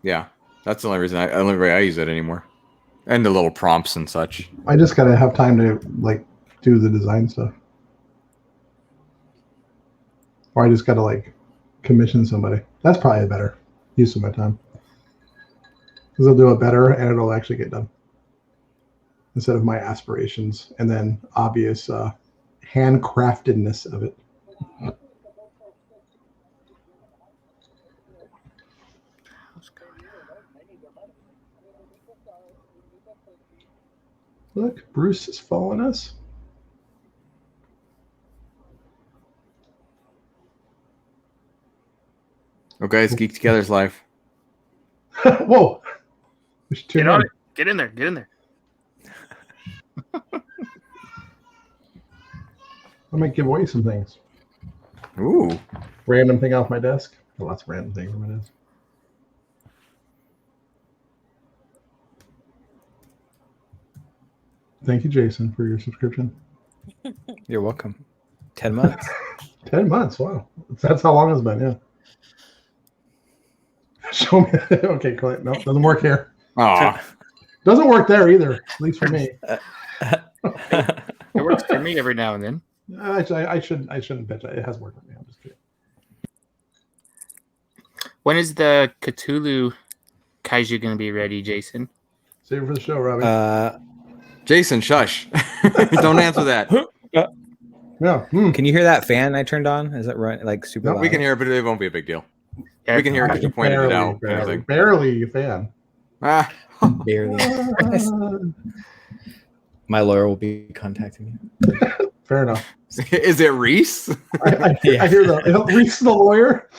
Yeah, that's the only way I use it anymore. And the little prompts and such. I just gotta have time to like do the design stuff, or I just gotta like commission somebody. That's probably a better use of my time because they'll do it better and it'll actually get done instead of my aspirations and then obvious handcraftedness of it. Look, Bruce is following us. Oh, guys, Geek Together's live. Whoa! Get on it. Get in there. Get in there. I might give away some things. Ooh. Random thing off my desk. Lots of random things on my desk. Thank you, Jason, for your subscription. You're welcome. 10 months. 10 months. Wow. That's how long it's been. Yeah. Show me. Okay, Clint. No, doesn't work here. Aw. Doesn't work there either, at least for me. It works for me every now and then. I shouldn't bitch. It has worked for me. I'm just kidding. When is the Cthulhu Kaiju going to be ready, Jason? Save it for the show, Robbie. Jason, shush. Don't answer that. Yeah. Can you hear that fan I turned on? Is it right? Like super loud? We can hear it, but it won't be a big deal. Yeah, We can hear it because you pointed it out. Kind of thing. Barely a fan. Ah. Barely. My lawyer will be contacting me. Fair enough. Is it Reese? I hear that. Reese the lawyer.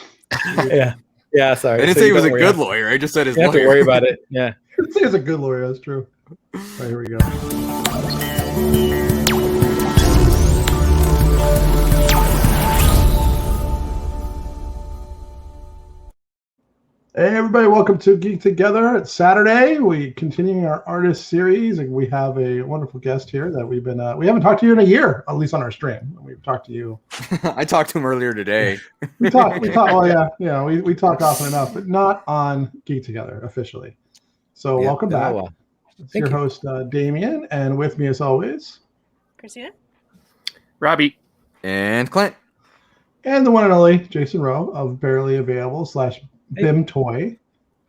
Yeah, sorry. I didn't say he was a good lawyer. I just said his You lawyer. have to worry about it. Yeah. I didn't say he's a good lawyer. That's true. All right, here we go. Hey everybody, welcome to Geek Together. It's Saturday. We continuing our artist series, and we have a wonderful guest here that we haven't talked to you in a year, at least on our stream. We've talked to you. I talked to him earlier today. We talk. Oh yeah. We talk often enough, but not on Geek Together officially. So welcome back. It's your host Damien, and with me as always, Christina, Robbie, And Clint. And the one and only Jason Rowe of Barely Available / BIM Toy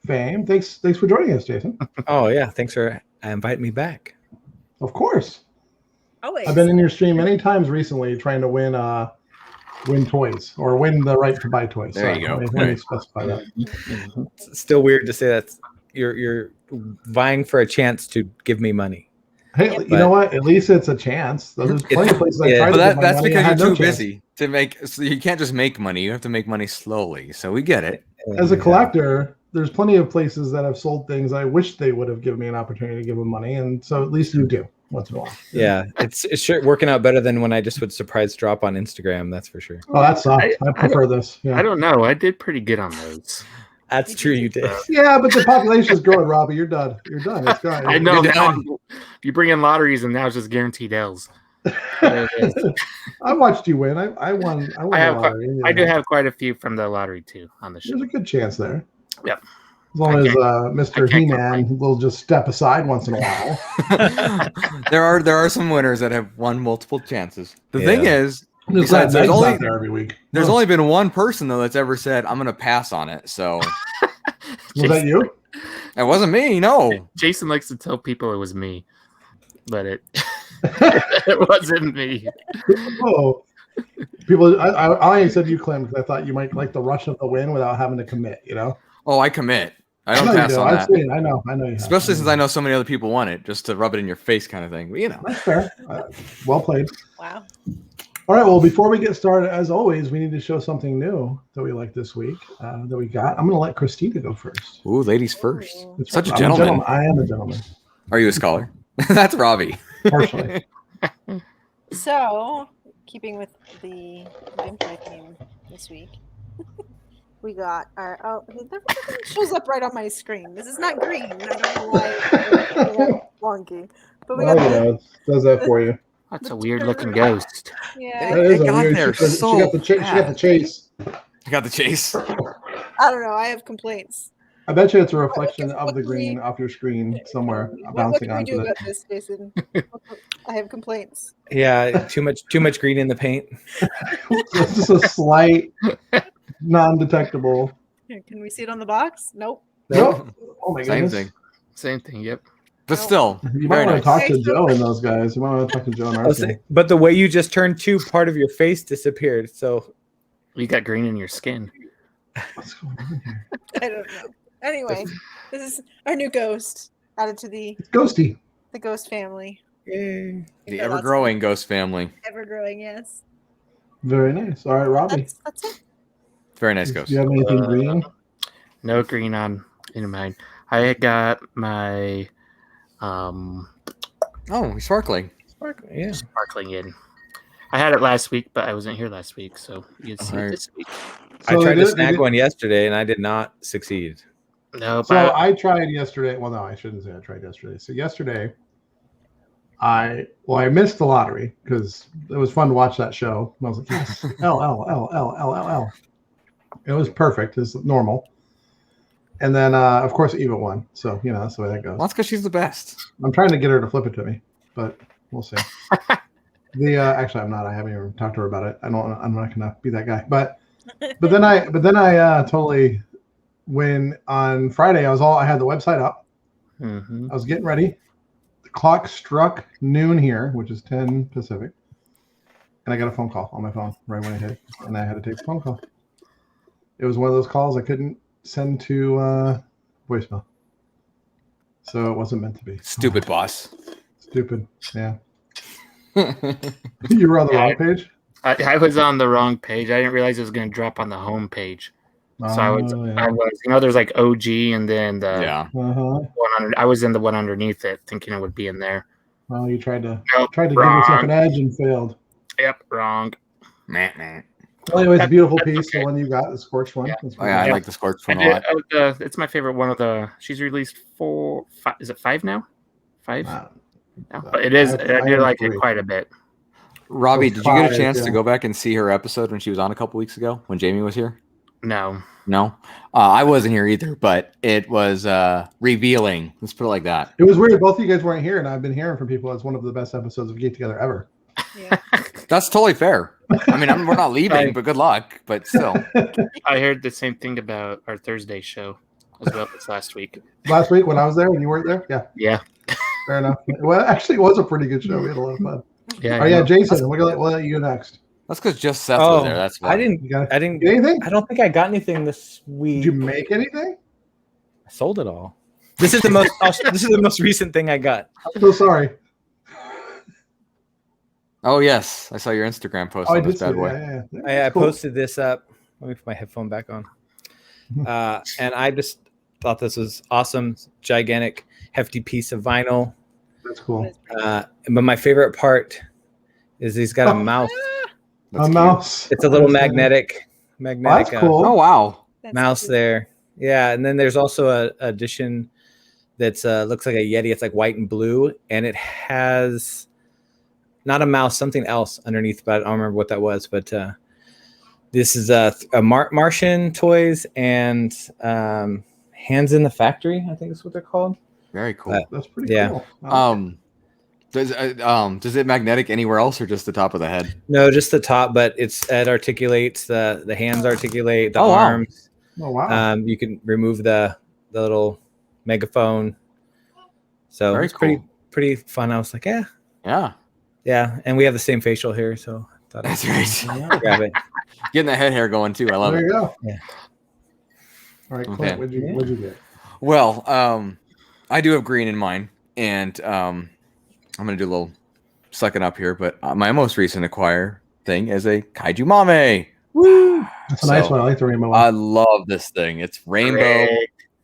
fame. Thanks for joining us, Jason. Oh yeah, thanks for inviting me back. Of course. always. I've been in your stream many times recently trying to win toys or win the right to buy toys. There you go. Let me specify that. It's still weird to say that you're vying for a chance to give me money. Hey, you know what? At least it's a chance. There's plenty of places I tried to get my that's money. because you're too busy to make. So you can't just make money. You have to make money slowly. So we get it. As a collector, there's plenty of places that have sold things I wish they would have given me an opportunity to give them money, and so at least you do once in a while. Yeah, it's sure working out better than when I just would surprise drop on Instagram. That's for sure. Oh, that sucks. I prefer this. Yeah. I don't know. I did pretty good on those. That's true. You did. Yeah, but the population is growing, Robbie. You're done. You're done. It's gone. I know. Now, you bring in lotteries, and now it's just guaranteed L's. I watched you win. I won. I do have quite a few from the lottery too on the show. There's a good chance there. Yeah. As long as Mr. He-Man will just step aside once in a while. There are some winners that have won multiple chances. The thing is, there's only there every week. There's only been one person though that's ever said I'm gonna pass on it. So was that you? It wasn't me. No. Jason likes to tell people it was me, but it wasn't me. Oh, people! I only said you, Clem, because I thought you might like the rush of the win without having to commit. You know? Oh, I commit. I don't pass on that. I know. You especially since I know so many other people want it, just to rub it in your face, kind of thing. But, you know, that's fair. Well played. Wow. All right. Well, before we get started, as always, we need to show something new that we like this week. That we got. I'm going to let Christina go first. Ooh, ladies first. Such a I'm gentleman. I am a gentleman. Are you a scholar? That's Robbie. Partially. So, keeping with the gameplay theme this week, we got our everything shows up right on my screen. This is not green. I don't know why it's wonky. But we got it does that for you. That's a weird looking ghost. Yeah. They got there so she got the chase. I got the chase. I don't know. I have complaints. I bet you it's a reflection of the green off your screen somewhere, What bouncing can we onto do it. about this, Jason? I have complaints. Yeah, too much green in the paint. It's just a slight, non-detectable. Here, can we see it on the box? Nope. Nope. Oh my Same goodness. thing. Same thing. Yep. But No. still, You very might want to nice. talk to Joe and those guys. You might want to talk to Joe and our team. But the way you just turned two, part of your face disappeared. So You got green in your skin. What's going on here? I don't know. Anyway, this is our new ghost added to the It's ghosty. ghost family. yay. The ever-growing ghost family. Ever growing, yes. Very nice. All right, Robbie. That's it. Very nice Do ghost. you have anything green? No green on in mine. I got my Oh, he's sparkling. Yeah. sparkling in. I had it last week, but I wasn't here last week, so you can see Alright. it this week. I tried to snag one yesterday and I did not succeed. No, So but I tried yesterday. Well, no, I shouldn't say I tried yesterday. So yesterday, I missed the lottery because it was fun to watch that show. I was like, yes, L. It was perfect. It's normal. And then, of course, Eva won. So that's the way that goes. Well, that's because she's the best. I'm trying to get her to flip it to me, but we'll see. Actually, I'm not. I haven't even talked to her about it. I'm not gonna be that guy. But then I totally. When on Friday I had the website up. Mhm. I was getting ready. The clock struck noon here, which is 10 Pacific, and I got a phone call on my phone right when I hit, and I had to take the phone call. It was one of those calls I couldn't send to voicemail, so it wasn't meant to be. Stupid boss. Stupid. Yeah. You were on the wrong page. I was on the wrong page. I didn't realize it was going to drop on the home page. So I was, there's like OG and then the Yeah. one under, I was in the one underneath it, thinking it would be in there. Well, you tried to Nope, give wrong. yourself an edge and failed. Yep, wrong. Meh. Well, anyways, a beautiful That's piece. okay. The one you got, the scorched one. Yeah. That's Oh, yeah, I pretty like the scorched one a lot. It's my favorite one of the. She's released 4, 5. Is it 5 now? 5. good. No, but it is. I do have like 3. it quite a bit. Robbie, did you get a 5, chance yeah. to go back and see her episode when she was on a couple weeks ago when Jamie was here? No. No, I wasn't here either, but it was revealing. Let's put it like that. It was weird. Both of you guys weren't here, and I've been hearing from people it's one of the best episodes of Geek Together ever. Yeah. That's totally fair. I mean, we're not leaving, but good luck. But still, I heard the same thing about our Thursday show as well as last week. Last week when I was there, when you weren't there, yeah, Yeah. fair enough. Well, actually, it was a pretty good show. We had a lot of fun. Yeah. Oh yeah, Jason, we'll let you next. that's because just Seth was there. That's why. I You didn't. got I didn't. anything? I don't think I got anything this week. Did you make anything? I sold it all. This is the most. This is the most recent thing I got. I'm so sorry. Oh yes, I saw your Instagram post Oh, I on did this see bad it. boy. Yeah. I It's cool. posted this up. Let me put my headphone back on. And I just thought this was awesome. Gigantic, hefty piece of vinyl. That's cool. But my favorite part is he's got a mouse. That's A cute. mouse. It's a little That's magnetic That's cool. Oh wow. That's mouse cute. there. Yeah, and then there's also a edition that's looks like a Yeti. It's like white and blue, and it has not a mouse, something else underneath, but I don't remember what that was. But this is a Martian toys and Hands in the Factory, I think is what they're called. Very cool. That's pretty Yeah. cool. Does it magnetic anywhere else or just the top of the head? No, just the top, but it articulates the hands articulate the Oh, wow. arms. Oh wow. You can remove the little megaphone. So Very it's pretty cool. fun. I was like, Yeah, yeah, and we have the same facial hair, so I thought that's right. I'd grab it. Getting the head hair going too. I love There it. you go. Yeah. All right, Okay. Clint, what'd you get? Well, I do have green in mine, and I'm gonna do a little sucking up here. But my most recent acquire thing is a Kaiju Mame. Woo! That's a nice one. I like the rainbow one. I love this thing. It's rainbow.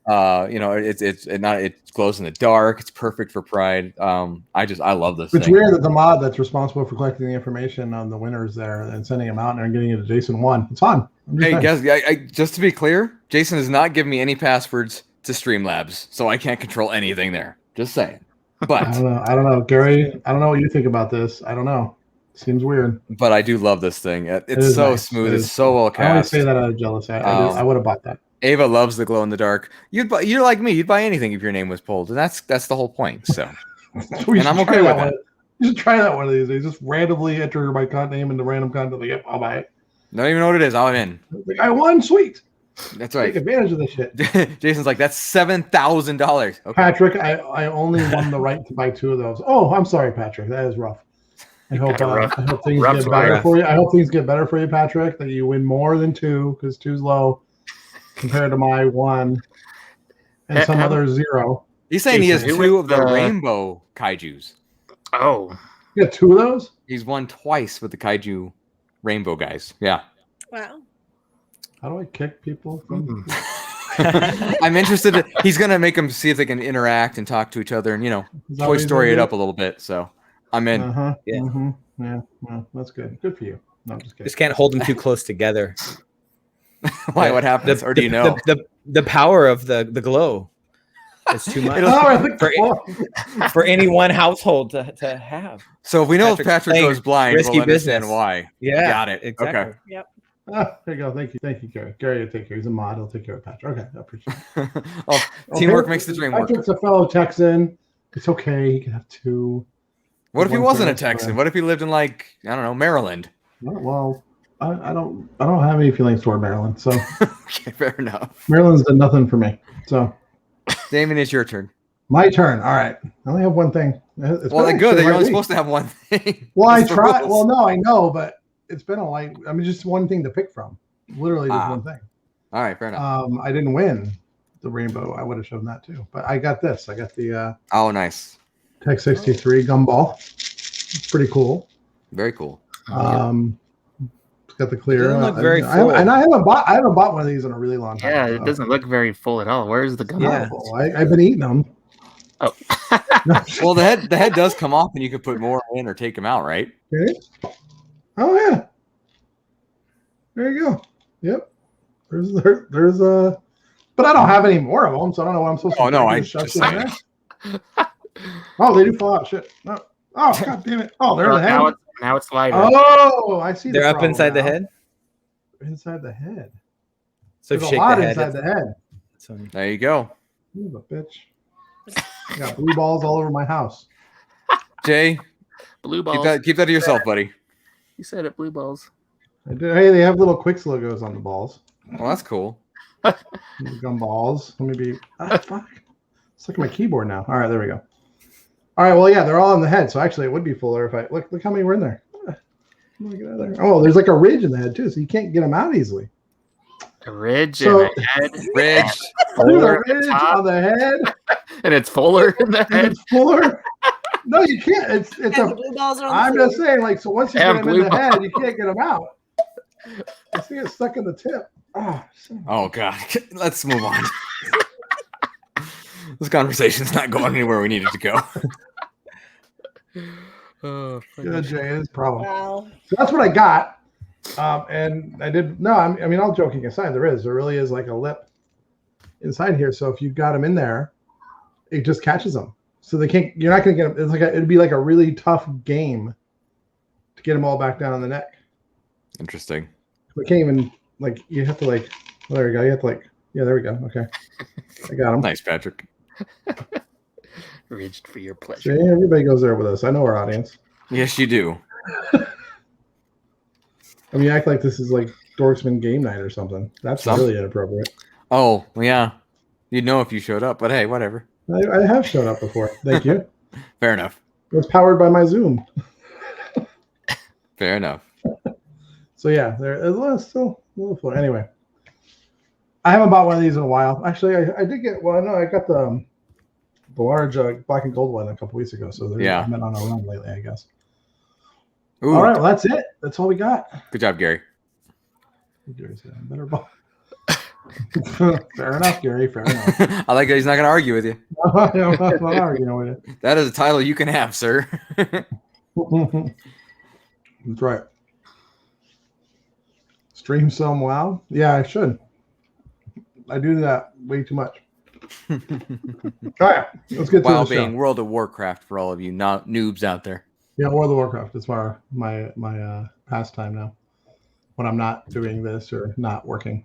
It glows in the dark. It's perfect for Pride. I love this It's thing. weird that the mod that's responsible for collecting the information on the winners there and sending them out and getting it to Jason won. It's fun. I'm just Hey, saying. guys, just to be clear, Jason has not given me any passwords to Streamlabs, so I can't control anything there. Just saying. But I don't know, Gary. I don't know what you think about this. I don't know. Seems weird. I do love this thing. It's is so nice. smooth. It It's is so well I always cast. say that out of jealousy. I would have bought that. Ava loves the glow in the dark. You're like me. You'd buy anything if your name was pulled, and that's the whole point. So, We and I'm should okay try with that that. one. You should try that one of these days. Just randomly enter my name into random content. Like, yep, I'll buy it. Don't even know what it is. I'm in. Like, I won. Sweet. That's Take right. advantage of this shit. Jason's like, that's $7,000. Okay. Patrick, I only won the right to buy 2 of those. Oh, I'm sorry, Patrick. That is rough. I hope things get better for you. I hope things get better for you, Patrick. That you win more than 2 because 2's low compared to my 1 and some other 0. He's saying he has 2 of the rainbow kaijus. Oh, you got 2 of those? He's won twice with the kaiju rainbow guys. Yeah. Wow. How do I kick people? I'm interested. He's gonna make them see if they can interact and talk to each other, and Toy Story it up a little bit. So I'm in. Yeah. Yeah. Well, that's good. Good for you. No, I'm just kidding. Just can't hold them too close together. Why? What happens? Or do you know? The power of the glow is too much for any one household to have. So if we know if Patrick goes blind, we'll understand why. Yeah, got it. Exactly. Okay. Yep. There you go. Thank you, Gary. Gary will take care. He's a mod. He'll take care of Patrick. Okay, I appreciate it. Teamwork makes the dream work. Patrick's a fellow Texan. It's okay. He can have 2. What if he wasn't a Texan? What if he lived in I don't know, Maryland? Well, I don't have any feelings toward Maryland. So okay, fair enough. Maryland's done nothing for me. So Damon, it's your turn. My turn. All right. I only have one thing. Well, good. You're only supposed to have one thing. Well, I tried. Well, no, I know, but it's been just one thing to pick from. Literally just one thing. All right, fair enough. I didn't win the rainbow. I would have shown that too. But I got this. I got the oh, nice. Tech 63 gumball. It's pretty cool. Very cool. It's got the clear. Doesn't look very full. I haven't bought one of these in a really long time. Yeah, it doesn't look very full at all. Where's the gumball? Yeah. I've been eating them. Oh. Well, the head does come off, and you can put more in or take them out, right? Okay. Oh yeah. There you go. Yep. There's a. But I don't have any more of them, so I don't know what I'm supposed to do. Oh no, I just. Oh, they do fall out. Shit. No. Oh, god damn it. Oh, there's the head. Now it's lighter. Oh, I see. They're up inside the head. Inside the head. So there's shake a lot the head. inside the head. There you go. You're a bitch. I got blue balls all over my house. Jay, blue balls. Keep that to yourself, buddy. You said it, blue balls. I did. Hey, they have little Quicks logos on the balls. Well, that's cool. Gum balls. Let me be. Fuck. It's like my keyboard now. All right, there we go. All right, well, yeah, they're all on the head, so actually it would be fuller if I look how many were in there. Get out of there. Oh, there's like a ridge in the head too, so you can't get them out easily. A ridge in the head. Ridge. There's a ridge on the head. And it's fuller in the head. It's fuller. No, you can't. It's a. Blue balls are on I'm just saying, so once you get them in the head, you can't get them out. I see it stuck in the tip. Oh God. Let's move on. This conversation's not going anywhere we need it to go. Yeah, Jay, it's a problem. Wow. So that's what I got. And I did all joking aside, there really is like a lip inside here. So if you've got them in there, it just catches them. So you're not gonna get them. It'd be like a really tough game to get them all back down on the neck. Interesting. We can't even you have to there we go. You have to yeah, there we go. Okay. I got them. Nice, Patrick. Ridged for your pleasure. See, everybody goes there with us. I know our audience. Yes, you do. You act like this is like Dorksman game night or something. That's really inappropriate. Oh, yeah. You'd know if you showed up, but hey, whatever. I have shown up before. Thank you. Fair enough. It was powered by my Zoom. Fair enough. So yeah, it's still a little fun. Anyway, I haven't bought one of these in a while. Actually, I did get. Well, no, I got the large black and gold one a couple weeks ago. So I've been on a run lately, I guess. Ooh. All right, well that's it. That's all we got. Good job, Gary. Gary's got a better ball. Fair enough, Gary. Fair enough. I like that he's not going to argue with you. I'm not arguing with you. That is a title you can have, sir. That's right. Stream some WoW? Yeah, I should. I do that way too much. All right, let's get to WoW the show. being World of Warcraft for all of you noobs out there. Yeah, World of Warcraft is my pastime now when I'm not doing this or not working.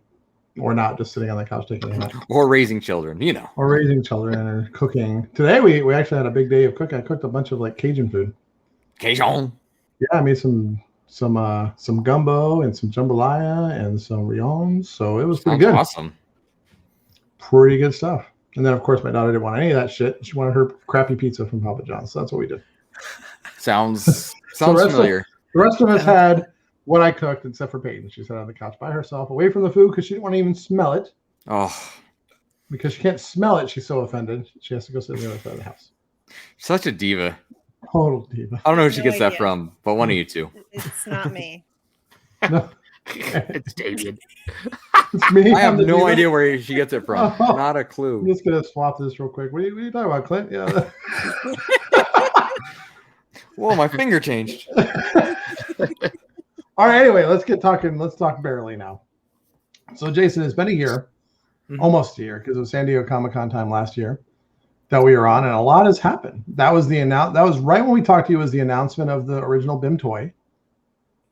or not, just sitting on the couch taking a nap. Or raising children, you know. Or raising children or cooking. Today we actually had a big day of cooking. I cooked a bunch of like Cajun food. Cajun. Yeah, I made some gumbo and some jambalaya and some rions. So it was pretty good. Awesome. Pretty good stuff. And then of course my daughter didn't want any of that shit. She wanted her crappy pizza from Papa John's. So that's what we did. Sounds familiar. The rest of us had what I cooked, except for Peyton. She sat on the couch by herself, away from the food, because she didn't want to even smell it. Oh, because she can't smell it, she's so offended. She has to go sit on the other side of the house. Such a diva. Total diva. I don't know where she No gets that idea. from, but one of you two. It's not me. No, It's David. it's me. I have I'm the no diva. idea where she gets it from. Oh. Not a I'm clue. just gonna swap this real quick. What are you talking about, Clint? Yeah. Whoa, my finger changed. All right. Anyway, let's talk barely now. So, Jason, it's been a year, almost a year, because it was San Diego Comic-Con time last year that we were on, and a lot has happened. That was that was right when we talked to you. Was the announcement of the original BIM toy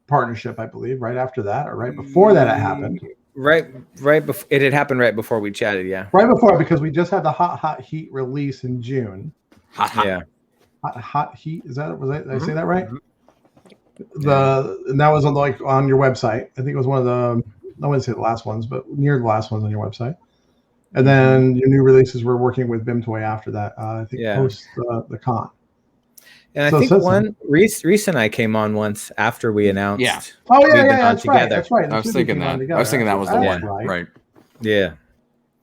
partnership, I believe, right after that, or right before that it happened. Right before it had happened, right before we chatted. Yeah. Right before, because we just had the Hot Heat release in June. Yeah. Hot Heat, did I say that right? And that was on your website. I think it was one of the, I wouldn't say the last ones, but near the last ones on your website. And then your new releases were working with BIMToy after that. I think post the con. And I think Reese and I came on once after we announced. Yeah. Oh yeah, that's right. That's right. I was thinking that. That was the one. Right. Yeah.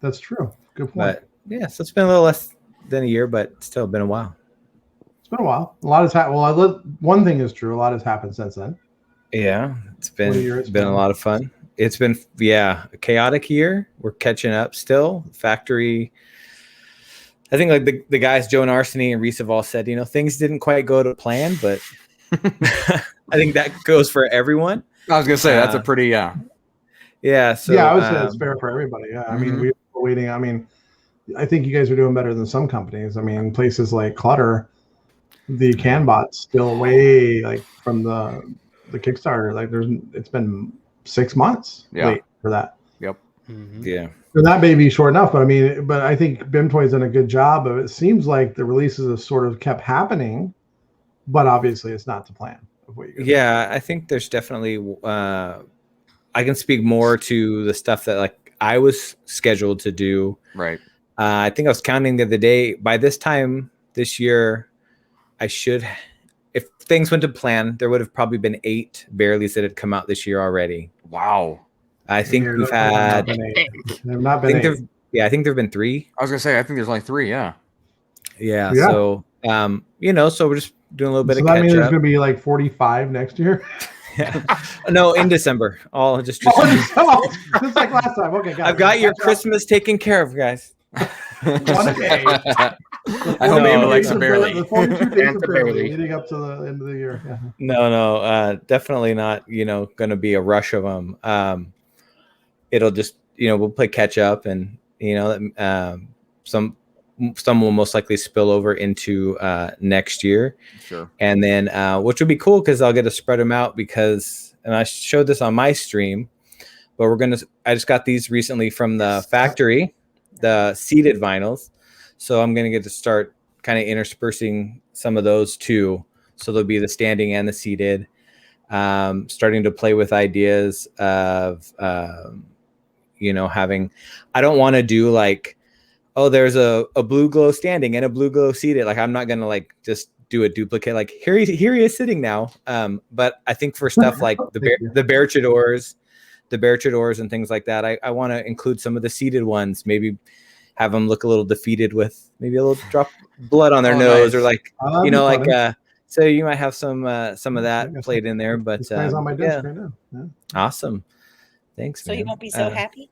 That's true. Good point. But yeah, so it's been a little less than a year, but still been a while. It's been a while. A lot has happened. Well, one thing is true. A lot has happened since then. Yeah, it's been a lot of fun. It's been a chaotic year. We're catching up still. Factory. I think like the guys Joe and Arseny and Reese have all said, things didn't quite go to plan, but I think that goes for everyone. I was gonna say that's a pretty Yeah. So I would say it's fair for everybody. Yeah. I mean, we were waiting. I mean, I think you guys are doing better than some companies. I mean, places like Clutter, the CanBot's still way like from the Kickstarter. Like it's been 6 months late for that. Yep. Yeah. So that may be short enough, but I think BIMToy's done a good job of it. Seems like the releases have sort of kept happening, but obviously it's not the plan of what you guys I think there's definitely I can speak more to the stuff that like I was scheduled to do. Right. I think I was counting the other day. By this time this year, I should, if things went to plan, there would have probably been 8 bareleys that had come out this year already. Wow. I think we've had. There have not been 8. I think there have been 3. I was gonna say I think there's only 3. Yeah. Yeah. So so we're just doing a little bit of catch up. That means there's gonna be like 45 next year. No, in December. All just just like last time. Okay, I've got your Christmas taken care of, guys. One day. I hope Emma likes a barely. The 42 days of barely leading up to the end of the year. Yeah. No, definitely not. Going to be a rush of them. It'll just we'll play catch up, and some will most likely spill over into next year. Sure. And then which would be cool because I'll get to spread them out and I showed this on my stream, but I just got these recently from the factory, the seeded vinyls. So I'm going to get to start kind of interspersing some of those too. So there'll be the standing and the seated, starting to play with ideas of, having, I don't want to do like, oh, there's a blue glow standing and a blue glow seated. Like, I'm not going to like just do a duplicate. Like here he is sitting now. But I think for stuff like the Berchadors and things like that, I want to include some of the seated ones, maybe have them look a little defeated with maybe a little drop blood on their nose, nice. Or like, so you might have some of that played in there, but it's on my desk right now. Yeah. Awesome. Thanks. So man. You won't be so happy.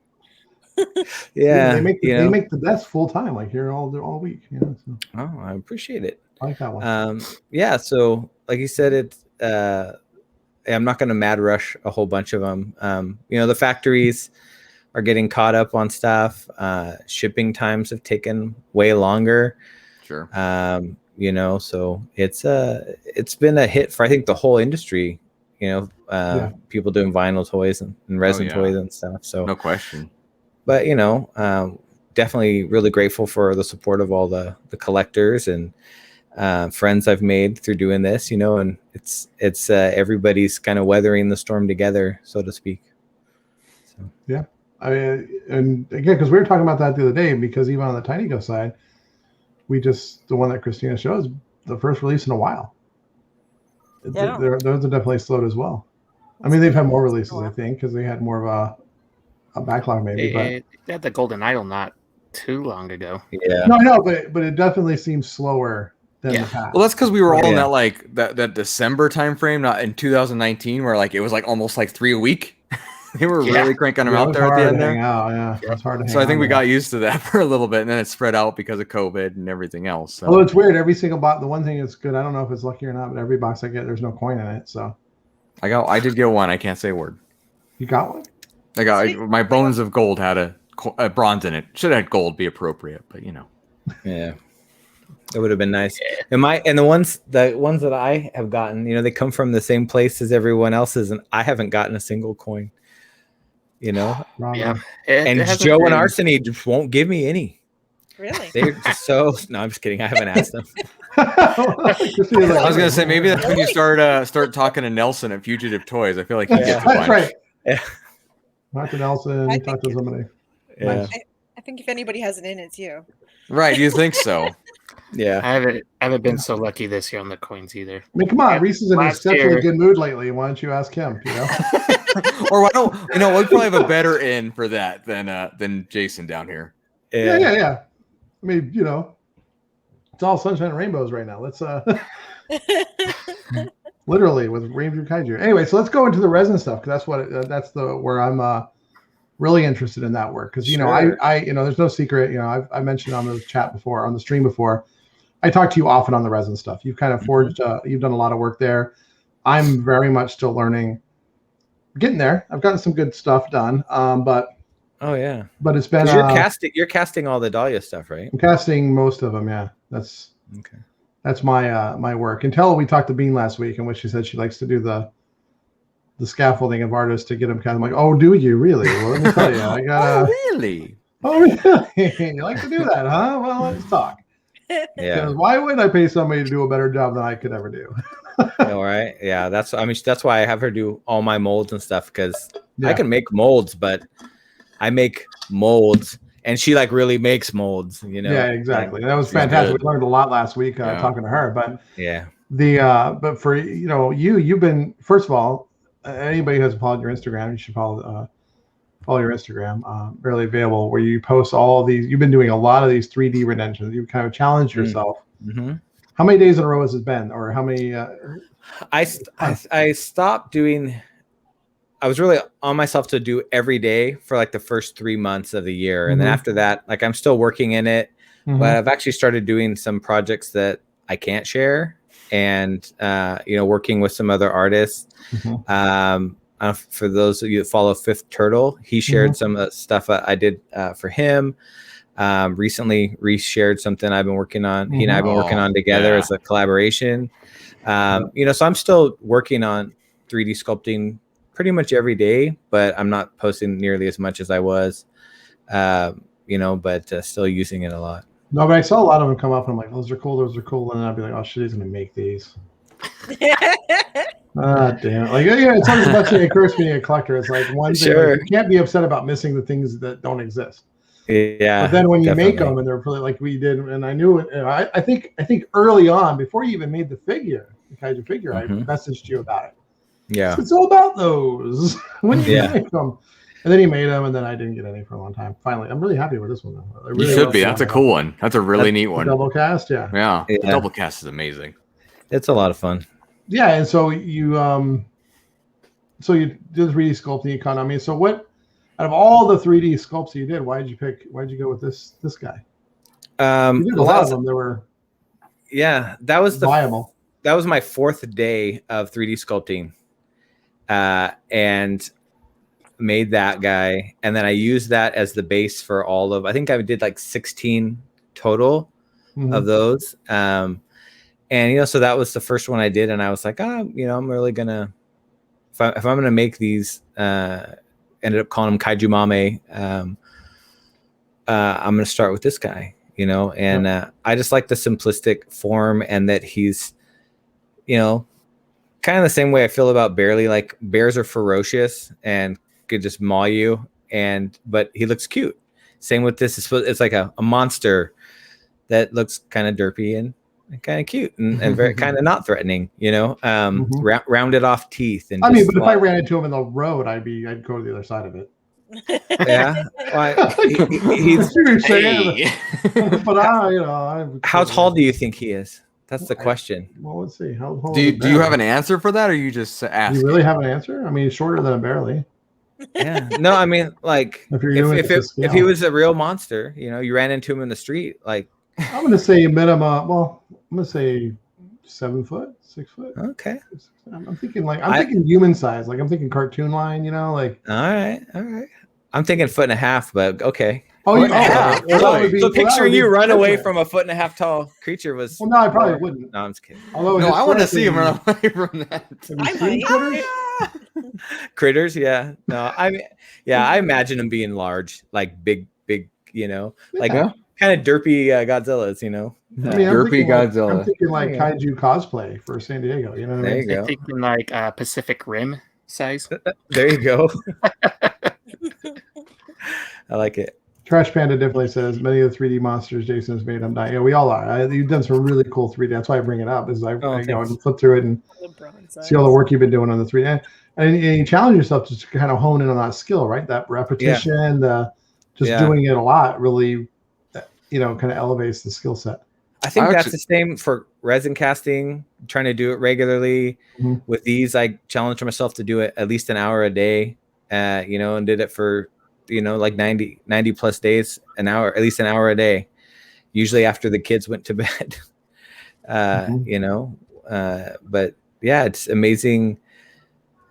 Yeah. They make the desk full time, like here all week. So. Oh, I appreciate it. I like that one. So like you said, I'm not going to mad rush a whole bunch of them. The factories are getting caught up on stuff. Shipping times have taken way longer. Sure. So it's been a hit for I think the whole industry. People doing vinyl toys and resin toys and stuff. So no question. but definitely really grateful for the support of all the collectors and friends I've made through doing this, and it's everybody's kind of weathering the storm together, so to speak. So. Yeah. I mean, and again, because we were talking about that the other day, because even on the Tiny Go side, the one that Christina shows, the first release in a while. Yeah, those are definitely slowed as well. I mean, they've had more releases, I think, because they had more of a backlog maybe. They had the Golden Idol not too long ago. Yeah. No, I know, but it definitely seems slower than the past. Well, that's because we were all in that December time frame, not in 2019, where it was almost 3 a week. They were really cranking them out there at the end there. It's hard to hang So I think we there. got used to that for a little bit, and then it spread out because of COVID and everything else. So. Although it's weird, every single box. The one thing that's good, I don't know if it's lucky or not, but every box I get, there's no coin in it. So I did get one. I can't say a word. You got one? I got my Bones of Gold had a bronze in it. Should have had gold be appropriate, but Yeah. It would have been nice. And the ones that I have gotten, they come from the same place as everyone else's, and I haven't gotten a single coin. Yeah. And Joe and Arseny just won't give me any. Really? They're just so. No, I'm just kidding. I haven't asked them. I was gonna say maybe that's when you start talking to Nelson at Fugitive Toys. I feel like he gets a bunch. That's right. Yeah. Talk to Nelson. Talk to somebody. Yeah. Nice. I think if anybody has it in, it's you. Right? You think so? Yeah. I haven't been so lucky this year on the coins either. I mean, come on, Reese is in exceptionally good mood lately. Why don't you ask him? Or why don't we probably have a better in for that than Jason down here. Yeah. I mean, it's all sunshine and rainbows right now. Let's literally with Ranger Kaiju. Anyway, so let's go into the resin stuff, because that's where I'm really interested in that work, because I there's no secret. I mentioned on the chat before, on the stream before, I talk to you often on the resin stuff. You've kind of forged, you've done a lot of work there. I'm very much still learning, getting there. I've gotten some good stuff done, but it's been you're casting all the Dahlia stuff, right? I'm casting most of them. Yeah, that's okay. That's my work. Until we talked to Bean last week, in which she said she likes to do the scaffolding of artists to get them kind of like, oh, do you really? Well, let me tell you, I got. Really? Oh, really? You like to do that, huh? Well, let's talk. Yeah. Why would I pay somebody to do a better job than I could ever do? All right. Yeah. That's why I have her do all my molds and stuff, because I can make molds, but I make molds and she really makes molds, Yeah, exactly. That was fantastic. We learned a lot last week talking to her, but but for, you've been, first of all, anybody who hasn't followed your Instagram, you should follow your Instagram, Barely Available, where you post all these. You've been doing a lot of these 3D renditions. You've kind of challenged yourself. Mm-hmm. How many days in a row has it been, or how many? I stopped doing. I was really on myself to do every day for the first 3 months of the year, and then after that, I'm still working in it, but I've actually started doing some projects that I can't share, and working with some other artists. For those of you that follow Fifth Turtle, he shared some stuff I did for him. Recently, Reese shared something I've been working on. He and I have been working on together as a collaboration. So I'm still working on 3D sculpting pretty much every day, but I'm not posting nearly as much as I was, but still using it a lot. No, but I saw a lot of them come up, and I'm like, those are cool. And then I'd be like, oh shit, he's gonna make these. Ah, damn it. It's not as much a curse being a collector. It's like one thing, you can't be upset about missing the things that don't exist. Yeah. But then when you make them, and they're really like we did, and I knew it. I think early on, before you even made the figure, the Kaiju figure, I messaged you about it. Yeah. So it's all about those. When you make them. And then he made them, and then I didn't get any for a long time. Finally, I'm really happy with this one, though. Really you should be. That's a cool one. That's a really neat one. Double cast, yeah. The double cast is amazing. It's a lot of fun. Yeah, and so you did 3D sculpting economy. So what, out of all the 3D sculpts you did, why'd you go with this guy? You did a lot of them. There were. Yeah, that was viable. That was my 4th day of 3D sculpting, and made that guy, and then I used that as the base for all of. I think I did 16 total of those. And so that was the first one I did, and I was like, I'm really gonna, if I'm gonna make these, ended up calling them Kaiju Mame, I'm going to start with this guy, you know, and I just like the simplistic form, and that he's, you know, kind of the same way I feel about Barely. Like, bears are ferocious and could just maul you, but he looks cute. Same with this. It's like a monster that looks kind of derpy and kind of cute and very kind of not threatening, you know, rounded off teeth. And I mean, but if I ran into him in the road, I'd go to the other side of it. Yeah. He's but you know, how tall do you think he is? That's the question. Well, let's see. How tall do you have an answer for that, or you just ask? Do you really have an answer? I mean, shorter than a Barely. Yeah. No, I mean, like, if he was a real monster, you know, you ran into him in the street, like, I'm going to say minimum. Well, I'm going to say 7 foot, 6 foot. Okay. I'm thinking thinking human size. Like, I'm thinking cartoon line. You know, like. All right. I'm thinking 1.5 feet, but okay. Oh, yeah. So picturing you run away from a 1.5 feet tall creature was. Well, no, I probably wouldn't. No, I'm just kidding. Although no, I want to see him run away from that. Critters, yeah. No, I imagine them being large, like big, you know, like kind of derpy Godzillas, you know. I mean, derpy Godzilla. I'm thinking like kaiju cosplay for San Diego. You know what I mean? There you go. Thinking like Pacific Rim size. There you go. I like it. Trash Panda definitely says many of the 3D monsters Jason has made. I'm dying. Yeah, we all are. You've done some really cool 3D. That's why I bring it up. Is I go and flip through it and see all the work you've been doing on the 3D. And you challenge yourself to kind of hone in on that skill, right? That repetition, doing it a lot, really, you know, kind of elevates the skill set. I think that's the same for resin casting. Trying to do it regularly. With these, I challenged myself to do it at least an hour a day. You know, and did it for, you know, like 90 plus days, at least an hour a day, usually after the kids went to bed. You know, but yeah, it's amazing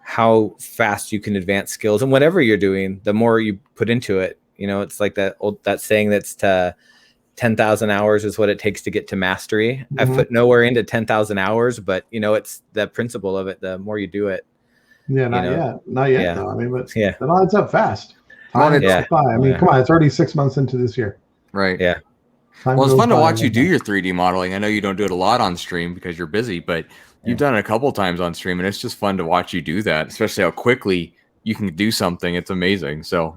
how fast you can advance skills, and whatever you're doing, the more you put into it, you know, it's like that saying that's 10,000 hours is what it takes to get to mastery. I've put nowhere into 10,000 hours, but you know, it's the principle of it. The more you do it. Yeah, not yet. Yeah. Though. I mean, but it adds up fast. I mean, come on, it's already 6 months into this year. Right. Yeah. Well, it's fun to watch you do your 3D modeling. I know you don't do it a lot on stream because you're busy, but you've done it a couple times on stream, and it's just fun to watch you do that, especially how quickly you can do something. It's amazing. So,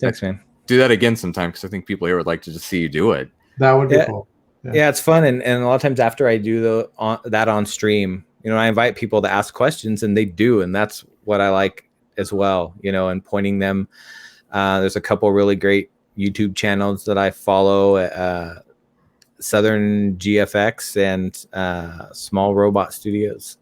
thanks, man. Do that again sometime, because I think people here would like to just see you do it. That would be cool. Yeah, it's fun, and a lot of times after I do that on stream, you know, I invite people to ask questions, and they do, and that's what I like as well. You know, and pointing them. There's a couple really great YouTube channels that I follow. Southern GFX and Small Robot Studios.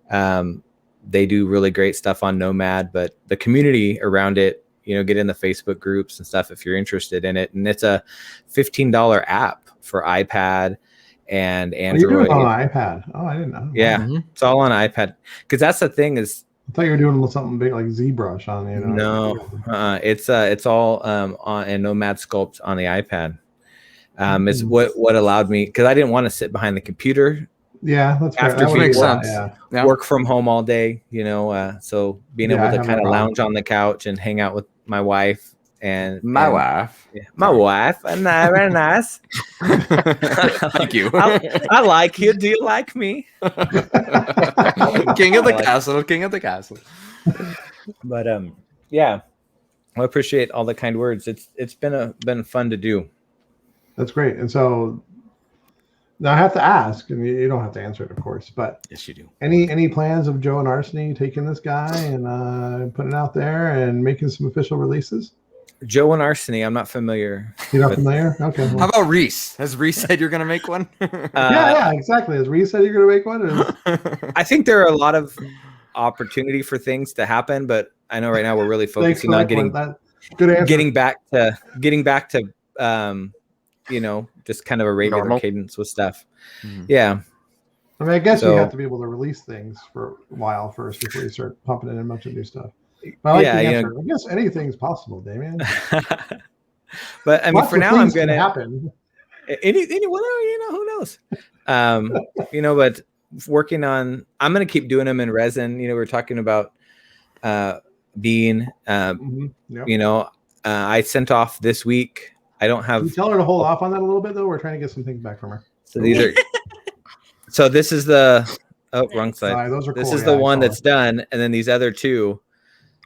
They do really great stuff on Nomad, but the community around it, you know, get in the Facebook groups and stuff if you're interested in it. And it's a $15 app for iPad and Android. You're doing it on iPad. Oh, I didn't know. Yeah, It's all on iPad. Because that's the thing is, I thought you were doing something big like ZBrush on, you know. No, it's all on and Nomad Sculpt on the iPad. Is what allowed me, because I didn't want to sit behind the computer. Yeah, that's after fair. That makes sense. Work from home all day, you know. So being able to kind of lounge on the couch and hang out with my wife and wife, and very nice. Thank you. I like you. Do you like me? King of the castle. But yeah, I appreciate all the kind words. It's been fun to do. That's great. And so now I have to ask, and you don't have to answer it, of course, but yes, you do. Any plans of Joe and Arseny taking this guy and putting it out there and making some official releases? Joe and Arseny, I'm not familiar. You're not familiar? Okay. Well. How about Reese? Has Reese said you're going to make one? Yeah, exactly. Has Reese said you're going to make one? I think there are a lot of opportunity for things to happen, but I know right now we're really focusing on getting back to you know, just kind of a regular cadence with stuff. Mm-hmm. Yeah. I mean, I guess you have to be able to release things for a while first before you start pumping in a bunch of new stuff. But I like the answer. I guess anything's possible, Damien. But I mean, for now, I'm going to happen. You know, who knows? You know, but working on, I'm going to keep doing them in resin. You know, we're talking about Bean. You know, I sent off this week I don't have. Can you tell her to hold off on that a little bit though? We're trying to get some things back from her. So these are. So this is the. Oh, wrong side. Those are this cool. is the one that's done, and then these other two,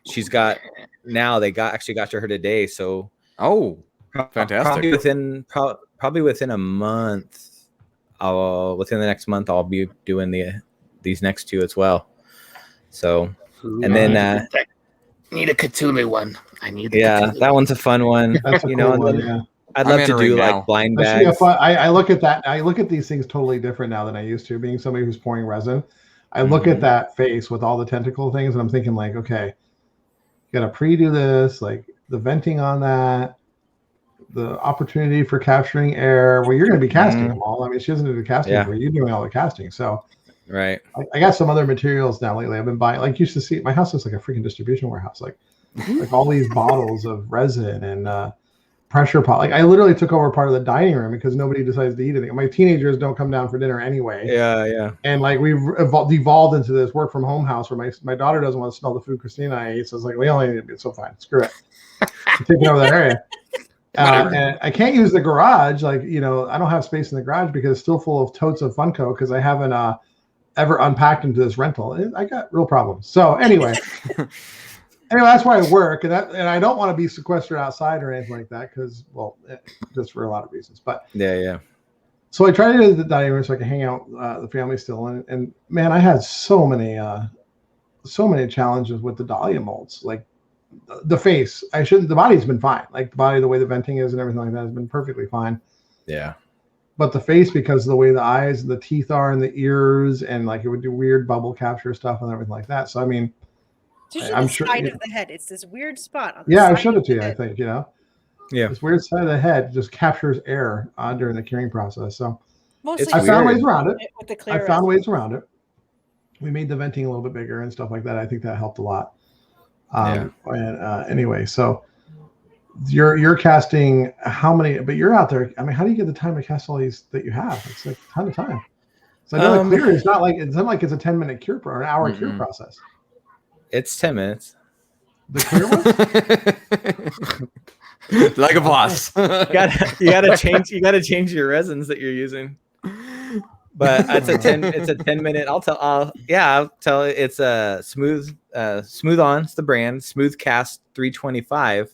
she's got. Now they actually got to her today. So. Oh, fantastic! Probably within a month. Within the next month, I'll be doing these next two as well. So, and then need a Cthulhu one. I need. That one's a fun one. That's a cool one. Yeah. I'd love to do like blind bags. I look at that. I look at these things totally different now than I used to. Being somebody who's pouring resin, I look at that face with all the tentacle things, and I'm thinking like, okay, you got to pre-do this, like the venting on that, the opportunity for capturing air. Well, you're going to be casting them all. I mean, she doesn't do the casting where you're doing all the casting. So, right. I got some other materials now lately. I've been buying, like, used to see my house looks like a freaking distribution warehouse, like all these bottles of resin and pressure pot. Like I literally took over part of the dining room because nobody decides to eat anything. My teenagers don't come down for dinner anyway. Yeah. And like we've devolved into this work from home house where my daughter doesn't want to smell the food Christina and I eat. So it's like, we only need to be so fine. Screw it. I'm taking over that area. And I can't use the garage. Like, I don't have space in the garage because it's still full of totes of Funko because I haven't ever unpacked into this rental. I got real problems. So anyway, that's why I work, and I don't want to be sequestered outside or anything like that because, well, just for a lot of reasons. But yeah. So I tried to do the dining room so I could hang out the family still, and man, I had so many challenges with the dahlia molds. Like the face, the body's been fine. Like the body, the way the venting is and everything like that has been perfectly fine. Yeah. But the face, because of the way the eyes and the teeth are and the ears, and like it would do weird bubble capture stuff and everything like that. So I mean. I'm sure side of the head. It's this weird spot on the side I showed it to you. I think Yeah, this weird side of the head just captures air during the curing process. So mostly I found ways around it. With the clear ways around it. We made the venting a little bit bigger and stuff like that. I think that helped a lot. And anyway, so you're casting how many? But you're out there. I mean, how do you get the time to cast all these that you have? It's like a ton of time. So I know the clear is not like it's not like it's a 10-minute cure or an hour cure process. It's 10 minutes. The clear one? Like a boss. you gotta change your resins that you're using. But it's a 10 minute. I'll tell it's a smooth on. It's the brand Smooth Cast 325.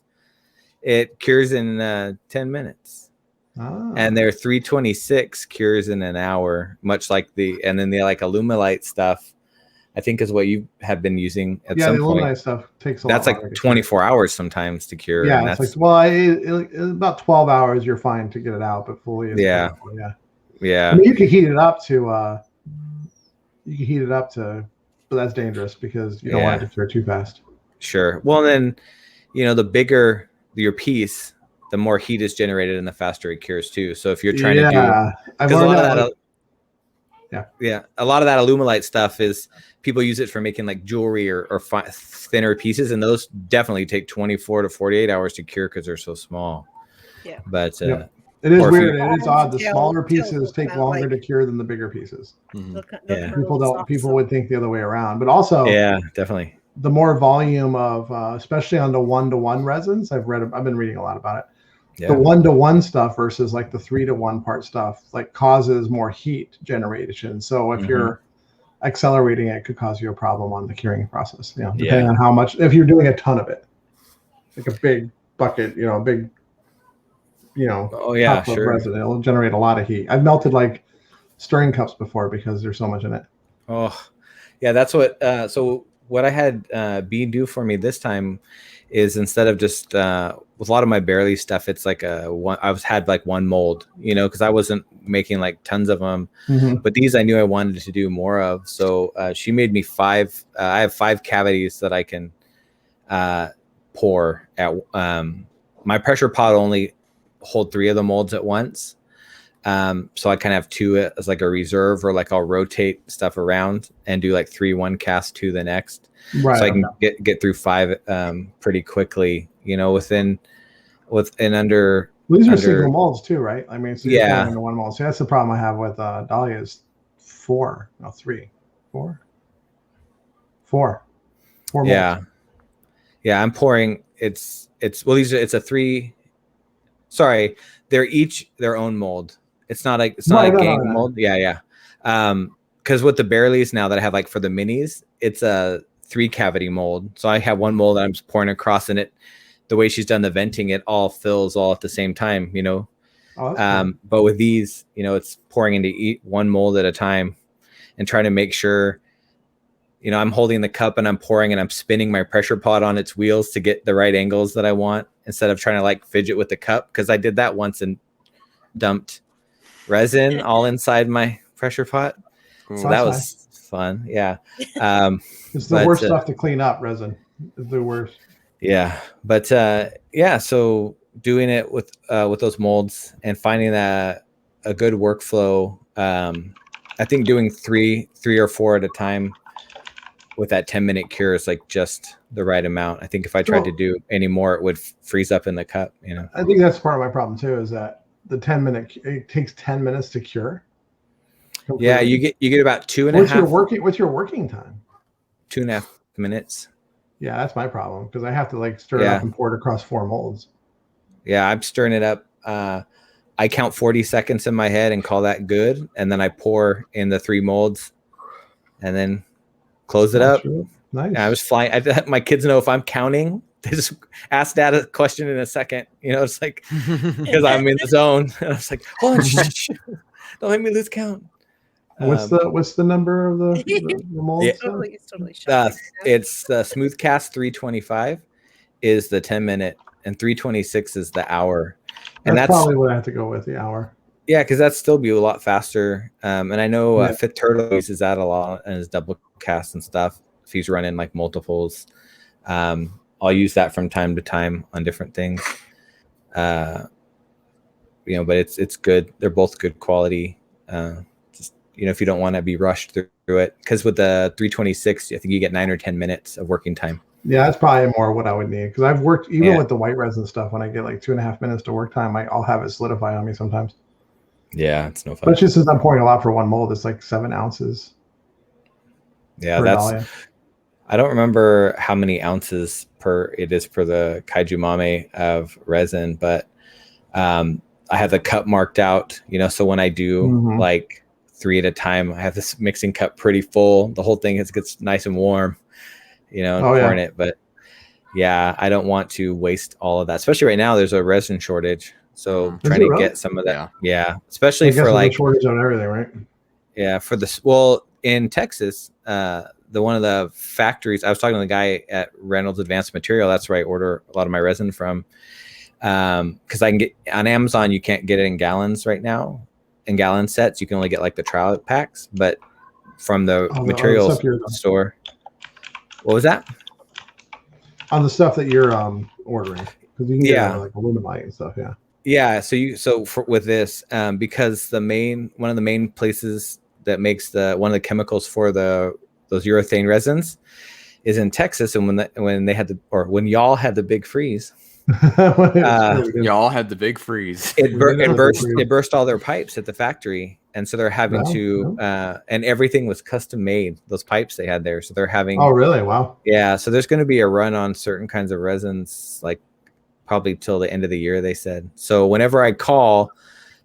It cures in 10 minutes. And their 326 cures in an hour, much like and then the like Alumilite stuff. I think is what you have been using at some point. Yeah, the stuff takes a lot. That's like 24 hours sometimes to cure. Yeah, it's about 12 hours. You're fine to get it out, but fully. Yeah. I mean, you can heat it up to. But that's dangerous because you don't want it to cure too fast. Sure. Well, then, the bigger your piece, the more heat is generated, and the faster it cures too. So if you're trying to do, because a lot of that. A lot of that Alumilite stuff is people use it for making like jewelry or thinner pieces, and those definitely take 24 to 48 hours to cure because they're so small. Yeah, but it is weird. It is odd. The smaller pieces take longer to cure than the bigger pieces. Mm-hmm. People would think the other way around, but also definitely the more volume of, especially on the 1-to-1 resins. I've been reading a lot about it. The 1-to-1 stuff versus like the 3-to-1 part stuff like causes more heat generation. So if you're accelerating it, could cause you a problem on the curing process. Depending on how much. If you're doing a ton of it, like a big bucket, a big, cup of resin, it'll generate a lot of heat. I've melted like stirring cups before because there's so much in it. Oh, yeah, that's what. So what I had Bean do for me this time is instead of just with a lot of my barely stuff, it's like had like one mold, because I wasn't making like tons of them, but these I knew I wanted to do more of. So she made me 5. I have 5 cavities that I can pour at. My pressure pot only hold 3 of the molds at once. So I kind of have 2 as like a reserve, or like I'll rotate stuff around and do like 3 one cast, 2 the next. Right. So I can get through 5 pretty quickly, within under. Well, these are single molds too, right? I mean, so you're going into one mold. So that's the problem I have with Dahlia is 4 molds. Yeah, I'm pouring. It's a 3. sorry, they're each their own mold. It's not like No, a gang no. mold. Yeah. Because with the Bareleys now that I have like for the minis, it's a 3 cavity mold. So I have one mold that I'm just pouring across, and it, the way she's done the venting, it all fills all at the same time, you know. Oh, cool. But with these, you know, it's pouring into one mold at a time and trying to make sure, you know, I'm holding the cup and I'm pouring and I'm spinning my pressure pot on its wheels to get the right angles that I want, instead of trying to like fidget with the cup. Because I did that once and dumped resin all inside my pressure pot. Cool. So that was fun. Yeah. It's the worst stuff to clean up, resin. It's the worst. Yeah. But yeah, so doing it with those molds and finding that a good workflow. I think doing three or four at a time with that 10-minute cure is like just the right amount. I think if I tried to do any more, it would freeze up in the cup, you know. I think that's part of my problem too, is that the 10-minute, it takes 10 minutes to cure. Completely. Yeah, you get about 2.5. What's your working time? 2.5 minutes. Yeah, that's my problem, because I have to like stir it up and pour it across 4 molds. Yeah, I'm stirring it up. I count 40 seconds in my head and call that good, and then I pour in the 3 molds, and then close it up. True. Nice. Yeah, I was flying. My kids know if I'm counting. They just ask Dad a question in a second. You know, it's like because I'm in the zone. And I was like, hold on, don't make me lose count. What's the number of the molds? Yeah. Totally it's the Smooth Cast 325 is the 10-minute, and 326 is the hour. And that's probably what I have to go with, the hour. Yeah, because that'd still be a lot faster. And I know Fifth Turtle uses that a lot and his double cast and stuff. If he's running like multiples, I'll use that from time to time on different things. You know, but it's good. They're both good quality. Just, you know, if you don't want to be rushed through it, because with the 326, I think you get 9 or 10 minutes of working time. Yeah, that's probably more what I would need, because I've worked even with the white resin stuff. When I get like 2.5 minutes to work time, I'll have it solidify on me sometimes. Yeah, it's no fun. But just since I'm pouring a lot for one mold, it's like 7 ounces. Yeah, that's. I don't remember how many ounces it is per the Kaiju Mame of resin, but I have the cup marked out. You know, so when I do like 3 at a time, I have this mixing cup pretty full. The whole thing gets nice and warm. You know, and pouring it. But yeah, I don't want to waste all of that, especially right now. There's a resin shortage, so trying to get some of that. Yeah, especially for like shortage on everything, right? Yeah, for this. Well, in Texas, one of the factories, I was talking to the guy at Reynolds Advanced Material. That's where I order a lot of my resin from. Because I can get on Amazon, you can't get it in gallons right now. In gallon sets, you can only get like the trial packs. But from the materials store. What was that? On the stuff that you're ordering, because you can get like aluminite and stuff. Yeah. Yeah. With this, because one of the main places that makes one of the chemicals for those urethane resins is in Texas, and when y'all had the big freeze, y'all had the big freeze. It burst all their pipes at the factory, and so they're having to. And everything was custom made. Those pipes they had there, so they're having. Oh, really? Wow. Yeah, so there's going to be a run on certain kinds of resins, like probably till the end of the year. They said. So whenever I call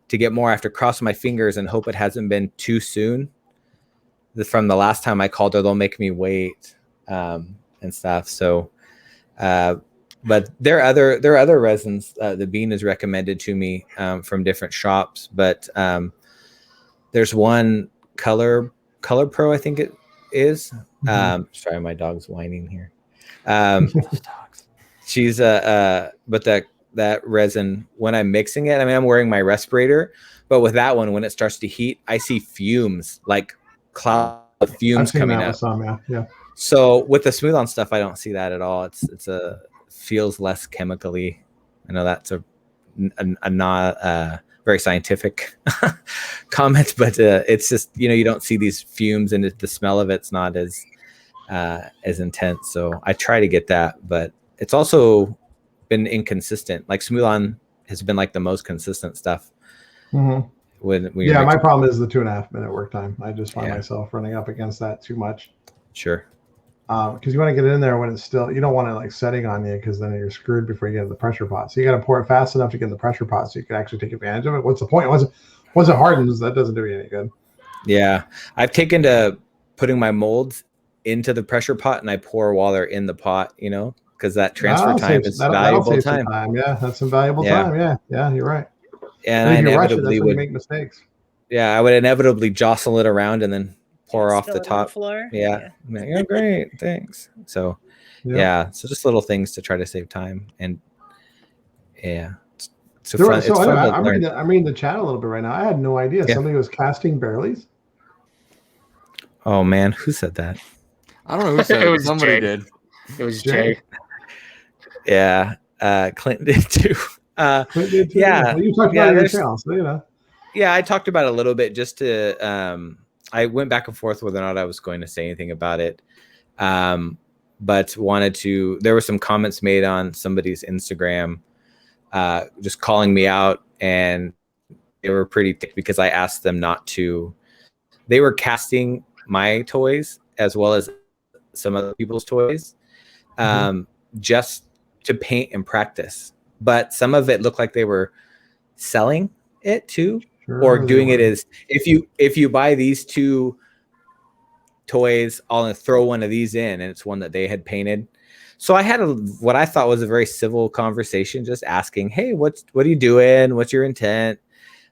to get more, I have to cross my fingers and hope it hasn't been too soon. From the last time I called, or they'll make me wait and stuff. So. But there are other resins. The Bean is recommended to me from different shops. But there's one Color Pro, I think it is. Sorry, my dog's whining here. She's but that resin, when I'm mixing it, I mean, I'm wearing my respirator, but with that one, when it starts to heat, I see fumes, like cloud of fumes coming up. Yeah. So with the Smooth On stuff, I don't see that at all. It's feels less chemically. I know that's a not very scientific comment, but it's just, you know, you don't see these fumes, and the smell of it's not as intense. So I try to get that, but it's also been inconsistent. Like Smooth On has been like the most consistent stuff. My problem is the 2.5 minute work time. I just find myself running up against that too much. Sure. because you want to get it in there when it's still. You don't want it like setting on you because then you're screwed before you get in the pressure pot. So you got to pour it fast enough to get in the pressure pot so you can actually take advantage of it. What's the point? Once it hardens, that doesn't do you any good. Yeah, I've taken to putting my molds into the pressure pot and I pour while they're in the pot. Because that transfer time is valuable time. Yeah, that's some valuable time. Yeah, you're right. And if I you rush it, that's inevitably when you make mistakes. Yeah, I would inevitably jostle it around and then pour off the top. Floor. Yeah. Great, thanks. So, so just little things to try to save time, and it's fun. I'm reading the chat a little bit right now. I had no idea somebody was casting barrelies. Oh man, who said that? I don't know who said it. Somebody did. It was Jay. Yeah, Clinton did too. Clinton did too. Yeah, well, you talked about your channel, so Yeah, I talked about it a little bit just to. I went back and forth whether or not I was going to say anything about it, but wanted to. There were some comments made on somebody's Instagram, just calling me out, and they were pretty thick because I asked them not to. They were casting my toys as well as some other people's toys, just to paint and practice. But some of it looked like they were selling it too. Or doing it as if you buy these two toys, I'll throw one of these in, and it's one that they had painted. So I had what I thought was a very civil conversation, just asking, "Hey, what are you doing? What's your intent?"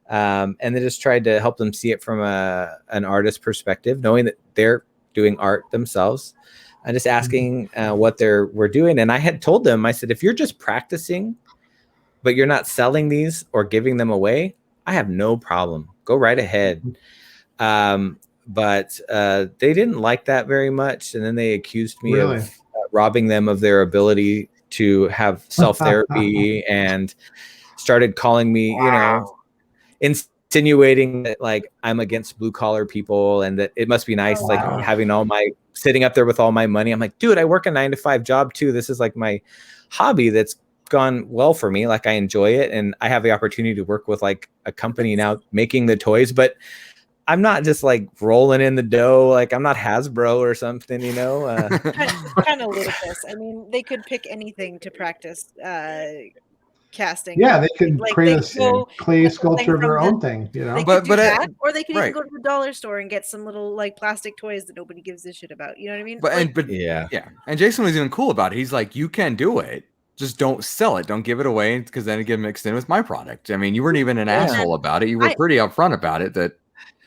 And then just tried to help them see it from an artist perspective, knowing that they're doing art themselves, and just asking what we're doing. And I had told them, I said, if you're just practicing, but you're not selling these or giving them away, I have no problem. Go right ahead. But they didn't like that very much. And then they accused me of robbing them of their ability to have self-therapy and started calling me, insinuating that like I'm against blue collar people and that it must be nice, like having sitting up there with all my money. I'm like, dude, I work a 9-to-5 job too. This is like my hobby that's gone well for me. Like I enjoy it, and I have the opportunity to work with like a company now making the toys, but I'm not just like rolling in the dough. Like I'm not Hasbro or something, kind of ludicrous. I mean, they could pick anything to practice casting. Yeah, they could create a clay sculpture of their own thing, They could do that, or they could even go to the dollar store and get some little like plastic toys that nobody gives a shit about. You know what I mean? And Jason was even cool about it. He's like, you can do it. Just don't sell it. Don't give it away, because then it gets mixed in with my product. I mean, you weren't even an asshole about it. You were pretty upfront about it. That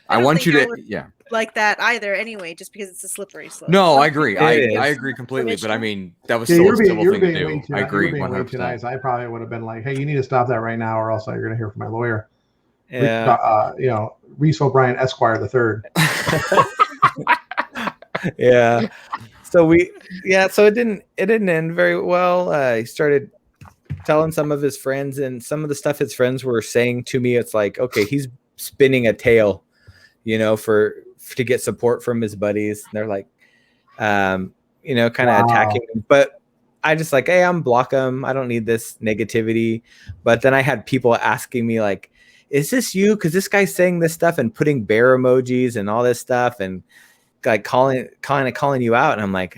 I want you to, like that either. Anyway, just because it's a slippery slope. No, I agree. I agree completely. But I mean, that was still a civil thing to do. I agree 100%. Nice. I probably would have been like, "Hey, you need to stop that right now, or else you're going to hear from my lawyer." Yeah. Reese O'Brien Esquire the Third. Yeah. So so it didn't end very well. He started telling some of his friends, and some of the stuff his friends were saying to me, it's like, okay, he's spinning a tale, to get support from his buddies. And they're like, kind of attacking him. But I just like, hey, I'm block them. I don't need this negativity. But then I had people asking me like, is this you? Because this guy's saying this stuff and putting bear emojis and all this stuff and like calling you out. And I'm like,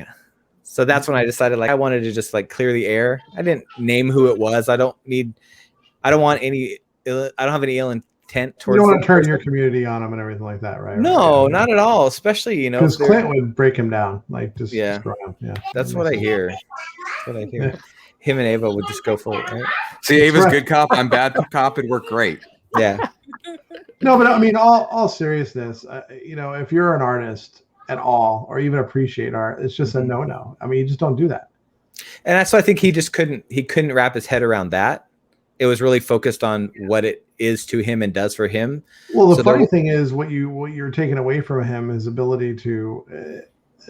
so that's when I decided like I wanted to just like clear the air. I didn't name who it was. I don't have any ill intent towards. You don't want to turn your community on them and everything like that, right? No, not at all. Especially, because Clint would break him down, like just destroy him. Yeah, that's what I hear. Yeah. Him and Ava would just go for it, right? See, Ava's good cop, I'm bad cop. It'd work great. Yeah. No, but I mean, all seriousness, if you're an artist at all, or even appreciate art, it's just a no. I mean, you just don't do that. And that's why I think he couldn't wrap his head around that. It was really focused on what it is to him and does for him. Well, the funny thing is what you're taking away from him is ability to,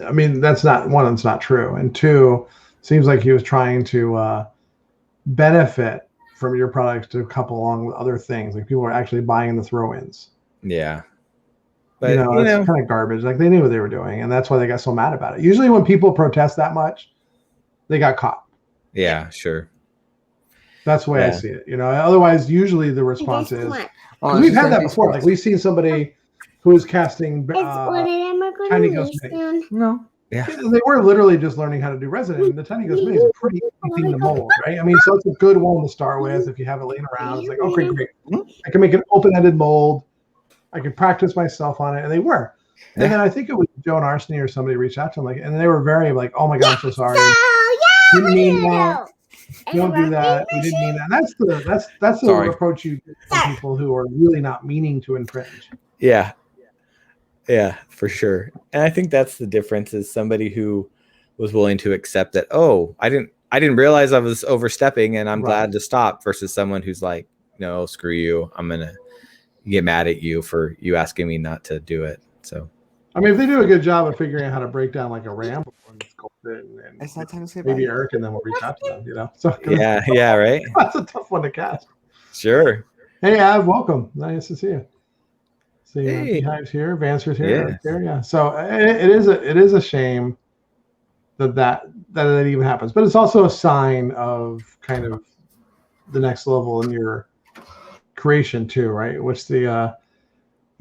I mean, that's not true. And two, seems like he was trying to benefit from your products to couple along with other things. Like people are actually buying the throw-ins. Yeah. But it's kind of garbage. Like they knew what they were doing, and that's why they got so mad about it. Usually when people protest that much, they got caught. Yeah, sure. That's the way I see it. Otherwise, usually the response is, we've had that before. Like we've seen somebody who is casting tiny ghost. No. Yeah. They were literally just learning how to do resin. And the Tiny Ghost Mini is a pretty easy thing to mold, right? I mean, so it's a good one to start with. If you have it laying around, it's like, okay, great. I can make an open-ended mold. I can practice myself on it, and they were. And then I think it was Joan Arseny or somebody reached out to them, and they were very like, "Oh my God, I'm so sorry. Didn't mean that. Don't do that. We didn't mean that." And that's the approach you get from people who are really not meaning to infringe. Yeah, for sure. And I think that's the difference, is somebody who was willing to accept that. Oh, I didn't realize I was overstepping, and I'm glad to stop. Versus someone who's like, no, screw you. I'm gonna get mad at you for you asking me not to do it. So, I mean, if they do a good job of figuring out how to break down like a ramp and sculpt it, and maybe Eric and then we'll reach out to them, you know. So yeah, right. That's a tough one to cast. Sure. Hey, Av, welcome. Nice to see you. See, Hey. Beehive's here, Vancer's here, yeah. So it is a shame that even happens, but it's also a sign of kind of the next level in your creation too, right? Which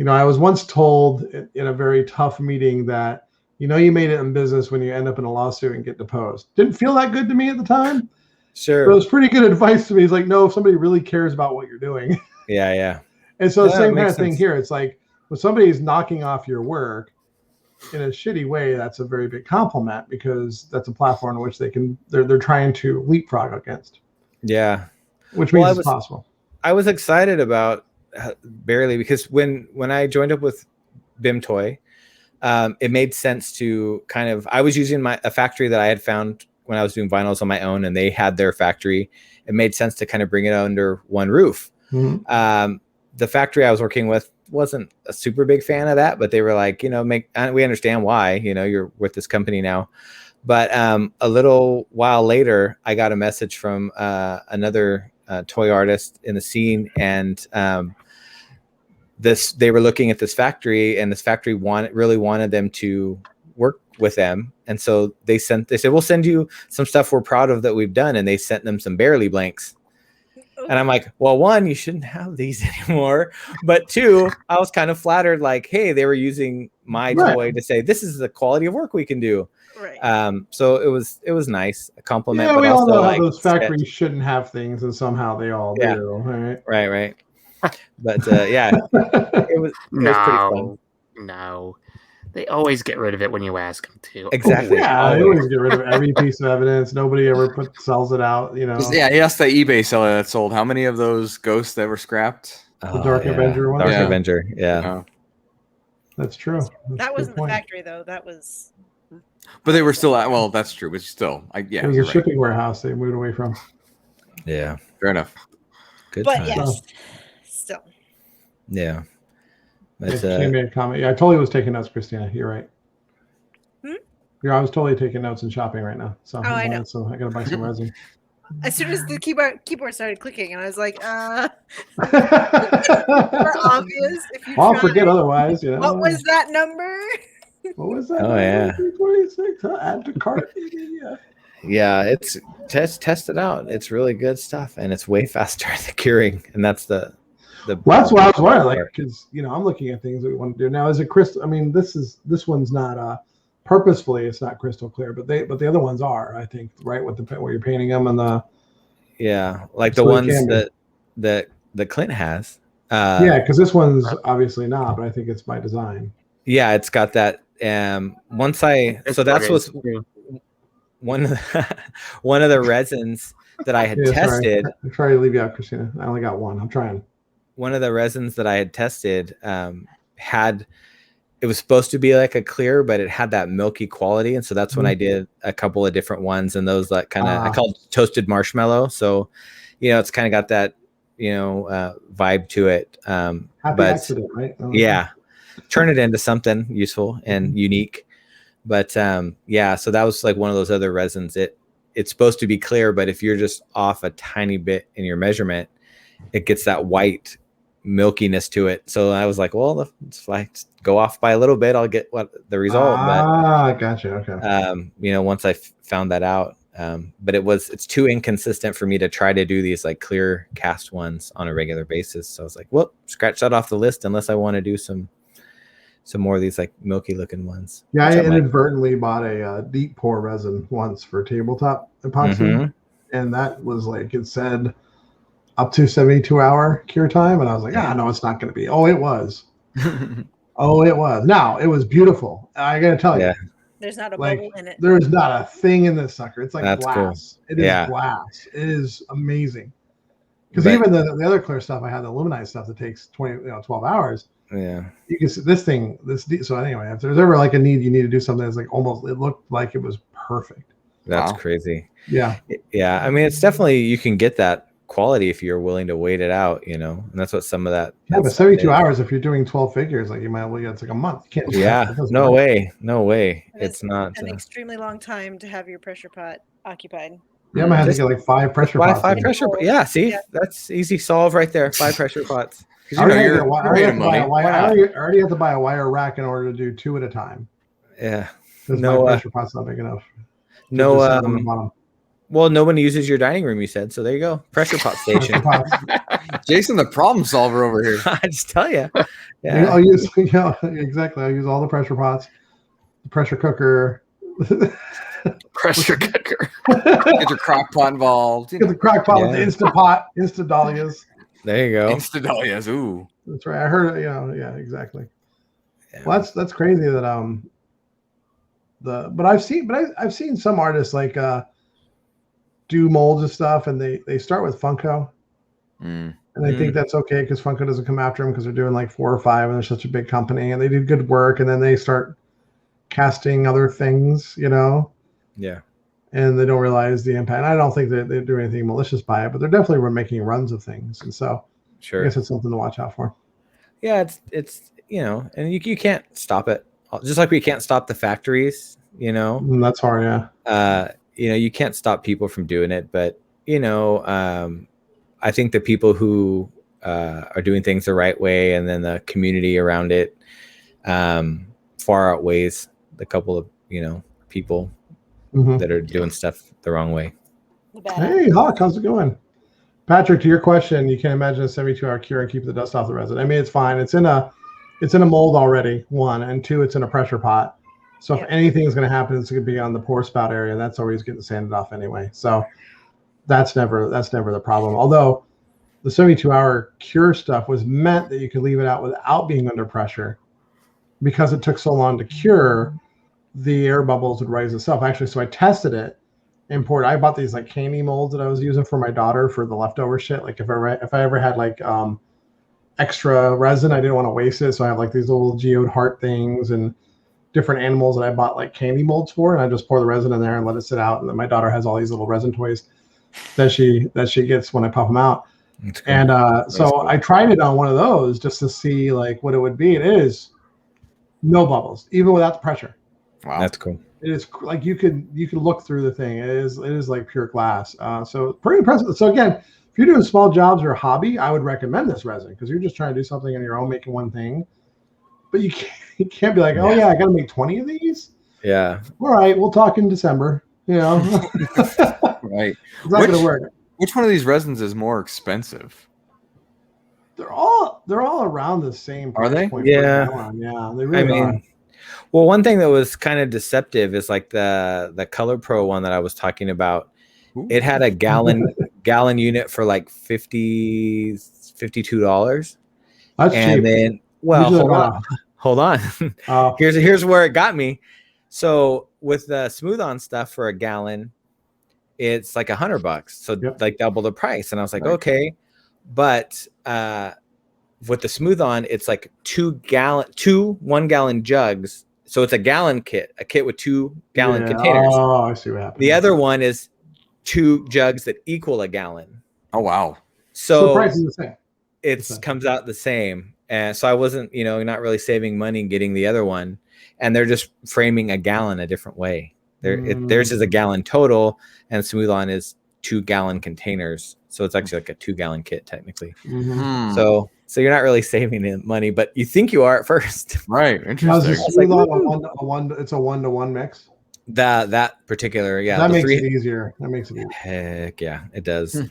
I was once told in a very tough meeting that you made it in business when you end up in a lawsuit and get deposed. Didn't feel that good to me at the time. Sure. But it was pretty good advice to me. It's like, no, if somebody really cares about what you're doing. Yeah. And so the same kind of thing here. It's like when somebody's knocking off your work in a shitty way, that's a very big compliment, because that's a platform in which they're trying to leapfrog against. Yeah. Which means it's possible. I was excited about Barely, because when I joined up with BIM Toy, it made sense to kind of, I was using a factory that I had found when I was doing vinyls on my own, and they had their factory. It made sense to kind of bring it under one roof. Mm-hmm. The factory I was working with wasn't a super big fan of that, but they were like, we understand why, you're with this company now. But a little while later, I got a message from another toy artist in the scene, and they were looking at this factory, and this factory really wanted them to work with them. And so they said, we'll send you some stuff we're proud of that we've done. And they sent them some Barely blanks. And I'm like, well, one, you shouldn't have these anymore. But two, I was kind of flattered, like, hey, they were using my toy to say, this is the quality of work we can do. Right. So it was nice, a compliment. Yeah, but we also, all know like, how those factories shouldn't have things, and somehow they all do. Right. But it was pretty fun. No. They always get rid of it when you ask them to. Exactly. They always get rid of every piece of evidence. Nobody ever sells it out, Yeah, he asked the eBay seller that sold how many of those ghosts that were scrapped? The Dark Avenger one? Dark Avenger, yeah. That's true. That wasn't the factory, though. That was... But they were still at, well, that's true, but still, it was a shipping warehouse they moved away from. Yeah. Fair enough. Good but time. Yes, still. Yeah. She made a comment. Yeah, I totally was taking notes, Christina. You're right. Yeah, I was totally taking notes and shopping right now. So I know. So I gotta buy some resin. As soon as the keyboard started clicking, and I was like, more obvious. If you I'll forget otherwise. What was that number? What was that? Oh, yeah. 26. Add to cart. Yeah, it's test it out. It's really good stuff, and it's way faster at the curing, and that's the. Well, that's what I was wondering, like, because I'm looking at things that we want to do now. Is it crystal? I mean, this one's not purposefully. It's not crystal clear, but the other ones are. I think, right, with the where you're painting them and the. Yeah, like the ones that Clint has. Because this one's obviously not, but I think it's by design. Yeah, it's got that. That's what's one of the resins that I had tested. I'm trying to leave you out, Christina. I only got one. I'm trying. One of the resins that I had tested it was supposed to be like a clear, but it had that milky quality, and so that's when I did a couple of different ones, and those like kind of I called toasted marshmallow. So, it's kind of got that vibe to it. Happy accident, right? Yeah. Turn it into something useful and unique. But so that was like one of those other resins. It's supposed to be clear, but if you're just off a tiny bit in your measurement, it gets that white milkiness to it. So I was like, well, if I go off by a little bit, I'll get the result. Gotcha. Okay. Once I found that out. But it's too inconsistent for me to try to do these like clear cast ones on a regular basis. So I was like, well, scratch that off the list unless I want to do some some more of these like milky looking ones. Yeah, I which might- inadvertently bought a deep pour resin once for tabletop epoxy, and that was like it said up to 72-hour cure time, and I was like, no, it's not going to be. Oh, it was. Oh, it was. Now it was beautiful. I got to tell you, there's not a like bubble in it. there's not a thing in this sucker. It's like That's glass. cool. It is glass. It is amazing. Because But- even the other clear stuff I had, the aluminized stuff that takes 12 hours. Yeah. You can see this thing. So anyway, if there's ever like a need, you need to do something that's like almost. It looked like it was perfect. That's Wow. crazy. Yeah. Yeah. I mean, it's definitely, you can get that quality if you're willing to wait it out, you know, and that's what some of that. Yeah, but 72 hours, if you're doing 12 figures, like you might, well, it's like a month. You can't. Yeah. No way. No way. It's not. an extremely long time to have your pressure pot occupied. Yeah, I might have to get like 5 pressure pots. 5 pressure. Yeah. See, that's easy solve right there. 5 pressure pots. I already have to buy a wire rack in order to do 2 at a time. Yeah. Because my pressure pot's not big enough. No. Well, nobody uses your dining room, you said. So there you go. Pressure pot station. Jason, the problem solver over here. I just tell you. Yeah. I'll use, exactly. I'll use all the pressure pots, the pressure cooker. Pressure cooker. Get your crock pot involved. Get the crock pot with the Instant Pot, Instant Dahlias. There you go. Instant Dahlias. Ooh. That's right. I heard it. Yeah, exactly. Yeah. Well, that's crazy that but I've seen some artists like do molds and stuff, and they start with Funko, and I think that's okay because Funko doesn't come after them because they're doing like 4 or 5, and they're such a big company, and they do good work, and then they start casting other things, you know. Yeah. And they don't realize the impact. And I don't think that they do anything malicious by it, but they're definitely making runs of things, and so sure, I guess it's something to watch out for. Yeah, it's you know, and you can't stop it. Just like we can't stop the factories, you know. And that's hard, yeah. You know, you can't stop people from doing it, but you know, I think the people who are doing things the right way, and then the community around it, far outweighs the couple of people that are doing stuff the wrong way. Hey, Hawk, how's it going? Patrick, to your question, you can imagine a 72-hour cure and keep the dust off the resin. I mean, it's fine. It's in a mold already, 1, and 2, it's in a pressure pot. So if anything is going to happen, it's going to be on the pour spout area. That's always getting sanded off anyway. So that's never the problem. Although the 72-hour cure stuff was meant that you could leave it out without being under pressure, because it took so long to cure, the air bubbles would rise itself. Actually, so I tested it. I bought these like candy molds that I was using for my daughter for the leftover shit. Like if I ever had like extra resin, I didn't want to waste it, so I have like these little geode heart things and different animals that I bought like candy molds for, and I just pour the resin in there and let it sit out. And then my daughter has all these little resin toys that she gets when I puff them out. Cool. And so cool. I tried it on one of those just to see like what it would be. It is no bubbles, even without the pressure. Wow, that's cool. It is like you could look through the thing. It is like pure glass. So pretty impressive. So again, if you're doing small jobs or a hobby, I would recommend this resin because you're just trying to do something on your own, making one thing. But you can't be like, oh yeah, I got to make 20 of these. Yeah. All right, we'll talk in December. You know. Right. It's not going to work. Which one of these resins is more expensive? They're all around the same price point. Yeah. Yeah, they really are. Well, one thing that was kind of deceptive is like the Color Pro one that I was talking about. Ooh. It had a gallon unit for like $52. That's and cheap. Then hold on. Here's where it got me. So with the smooth on stuff for a gallon, it's like $100. So like double the price. And I was like, okay, but with the smooth on, it's like 2 1 gallon jugs. So it's a kit with 2 gallon containers. Oh, I see what happened. The other one is 2 jugs that equal a gallon. Oh, wow. So the price is the same. It comes out the same. And so I wasn't, not really saving money and getting the other one. And they're just framing a gallon a different way. Theirs is a gallon total, and Smooth On is 2 gallon containers. So it's actually like a 2 gallon kit technically. Mm-hmm. So you're not really saving money, but you think you are at first. Right. Interesting. It's like, it's a 1-to-1 mix. That particular, that makes it easier. That makes it easier. Heck yeah, it does.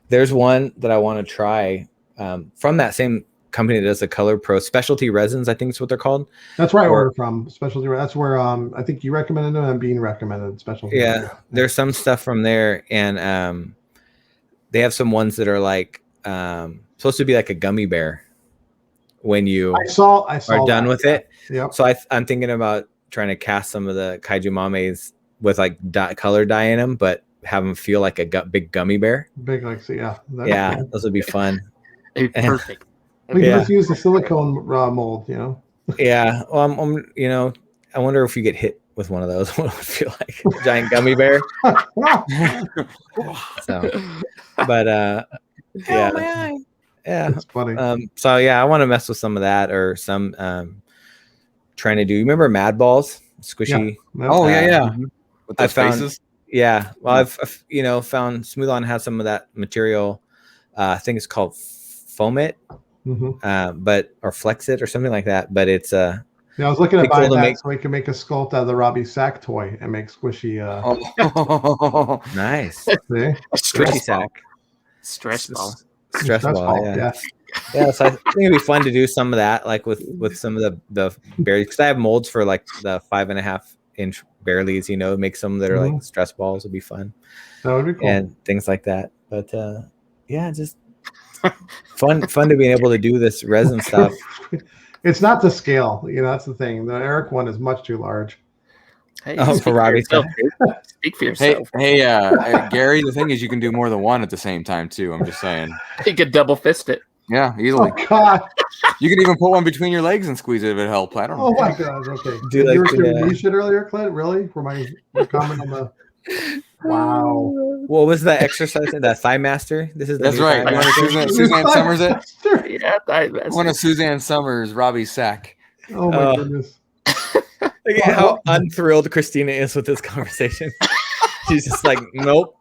There's one that I want to try from that same company that does the Color Pro Specialty Resins, I think is what they're called. That's where I order from, Specialty. That's where I think you recommended them and Bean recommended Specialty. Yeah, there's some stuff from there, and they have some ones that are like supposed to be like a gummy bear when you I saw are done with it. Yep. So I'm thinking about trying to cast some of the Kaiju Mames with like color dye in them, but have them feel like a big gummy bear. Big, like, so yeah. Yeah, those would be fun. Perfect. We can just use the silicone mold, you know. Yeah. Well, you know, I wonder if you get hit with one of those, what it would feel like, a giant gummy bear. So, but yeah, my eye. yeah, it's funny. So yeah, I want to mess with some of that, or some trying to do. You remember Mad Balls, squishy? Yeah. Oh yeah. With I those found. faces? Yeah, well, I've you know, found Smooth On has some of that material. I think it's called Foam It, but or Flex It or something like that. But it's yeah, I was looking at buying that so we can make a sculpt out of the Robbie Sack toy and make squishy. Nice. See? Squishy sack. Stress ball. Stress ball. Yeah. So I think it'd be fun to do some of that, like with some of the berries, because I have molds for like the 5.5-inch barleys, you know, make some that are like stress balls would be fun. That would be cool. And things like that. But yeah, just fun to be able to do this resin stuff. It's not to scale, you know, that's the thing. The Eric one is much too large. Hey, for Robbie. Speak for yourself. Hey, Gary, the thing is you can do more than one at the same time too. I'm just saying. You could double fist it. Yeah, easily. Oh God. You can even put one between your legs and squeeze it if it helps. I don't know. Oh my God. Okay. Do like you were doing me shit earlier, Clint? Really? For my comment on the wow. What was that exercise? That Thigh Master? That's right. You want to Suzanne Summers it? Yeah, I want to Suzanne Summers Robbie Sack. Oh my goodness. Look at how unthrilled Christina is with this conversation. She's just like, nope.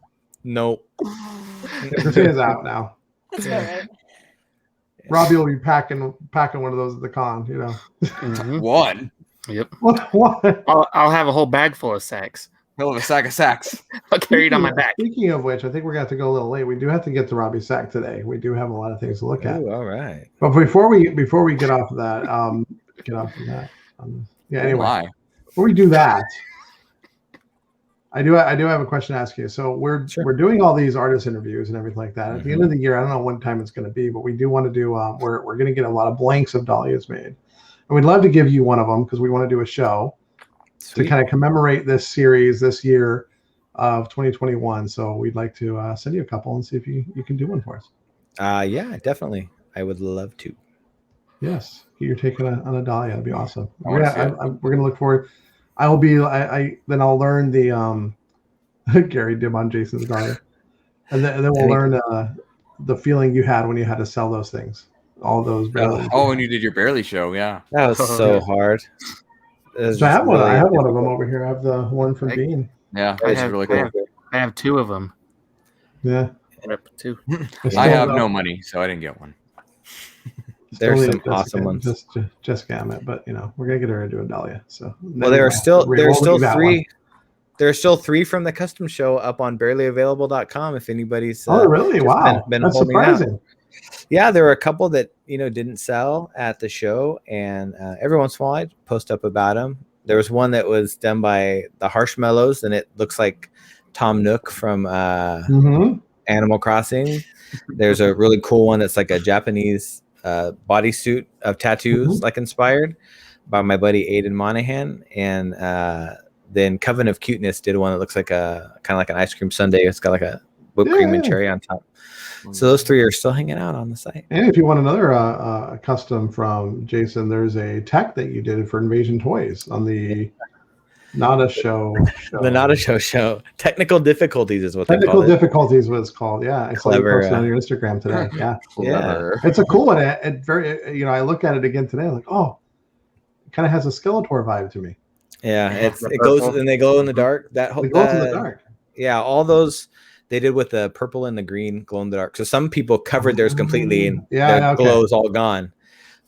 Christina's out now. That's all right. Robbie will be packing one of those at the con, you know. One. Yep. What? I'll have a whole bag full of sacks. Hell of a sack of sacks. I'll carry it on my back. Speaking of which, I think we're going to have to go a little late. We do have to get to Robbie Sack today. We do have a lot of things to look at. Ooh, all right. But before we get off of that, yeah. Anyway, before we do that, I do have a question to ask you. So we're doing all these artist interviews and everything like that. At the end of the year, I don't know what time it's going to be, but we do want to do. We're going to get a lot of blanks of dahlias made, and we'd love to give you one of them because we want to do a show. Sweet. To kind of commemorate this series this year of 2021. So we'd like to send you a couple and see if you can do one for us. Yeah, definitely. I would love to. Yes. You're taking on a dahlia. That'd be awesome. We're going to look forward. I'll learn the Gary Dim on Jason's dahlia. And then we'll learn the feeling you had when you had to sell those things. All those barely. Oh, when you did your barely show. Yeah. That was so hard. So I have one. I have one of them over here. I have the one from Bean. Yeah, it's really cool. I have two of them. Yeah, two. I have no money, so I didn't get one. There's some awesome ones. Just Gamut, but you know we're gonna get her into a dahlia. So well, there are still 3. There are still 3 from the custom show up on barelyavailable.com. If anybody's really been that's surprising. Out. Yeah, there were a couple that didn't sell at the show, and every once in a while I post up about them. There was one that was done by the Harshmallows, and it looks like Tom Nook from Animal Crossing. There's a really cool one that's like a Japanese bodysuit of tattoos, like inspired by my buddy Aiden Monahan, and then Coven of Cuteness did one that looks like a kind of like an ice cream sundae. It's got like a whipped cream and cherry on top. So those 3 are still hanging out on the site. And if you want another custom from Jason, there's a tech that you did for Invasion Toys on the Nada Show. The Nada Show. Technical difficulties is what they call it. Technical difficulties is what it's called. Yeah, I saw you posted on your Instagram today. Yeah, it's a cool one. It very, I look at it again today. I'm like, oh, it kind of has a Skeletor vibe to me. Yeah, it goes and they glow in the dark. It goes in the dark. Yeah, all those. They did with the purple and the green glow in the dark. So some people covered theirs completely and their glow is all gone.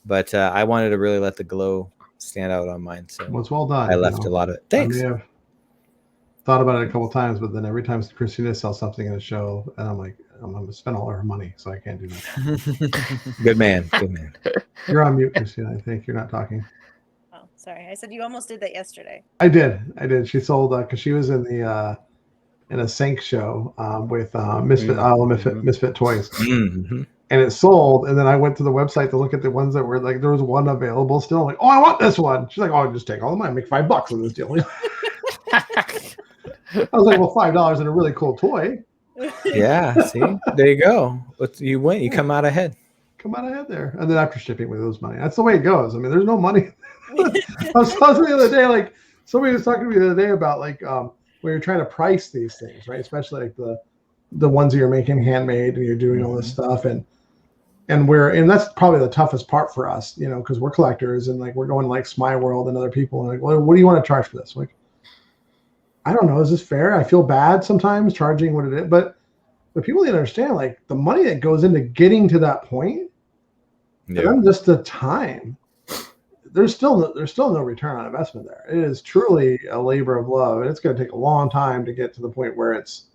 But I wanted to really let the glow stand out on mine. So it's well done. I left a lot of it. Thanks. I may have thought about it a couple of times, but then every time Christina sells something in a show, and I'm like, I'm going to spend all our money, so I can't do that. Good man. Good man. You're on mute, Christina. I think you're not talking. Oh, sorry. I said you almost did that yesterday. I did. She sold because she was in a sync show with Misfit Toys, Mm-hmm. and it sold. And then I went to the website to look at the ones that were like there was one available still. I'm like, oh, I want this one. She's like, oh, just take all the money, make $5 on this deal. I was like, well, $5 and a really cool toy. Yeah, see, there you go. You win. You come out ahead. Come out ahead there. And then after shipping, we lose money. That's the way it goes. I mean, there's no money. I was talking the other day, like somebody was talking to me the other day about like when you're trying to price these things, right? Especially like the ones that you're making handmade and you're doing all this stuff, and that's probably the toughest part for us, you know, because we're collectors and like we're going to like Smy World and other people and like, well, what do you want to charge for this? Like, I don't know. Is this fair? I feel bad sometimes charging what it is, but people need to understand like the money that goes into getting to that point, and then just the time. There's still no return on investment there. It is truly a labor of love, and it's going to take a long time to get to the point where it's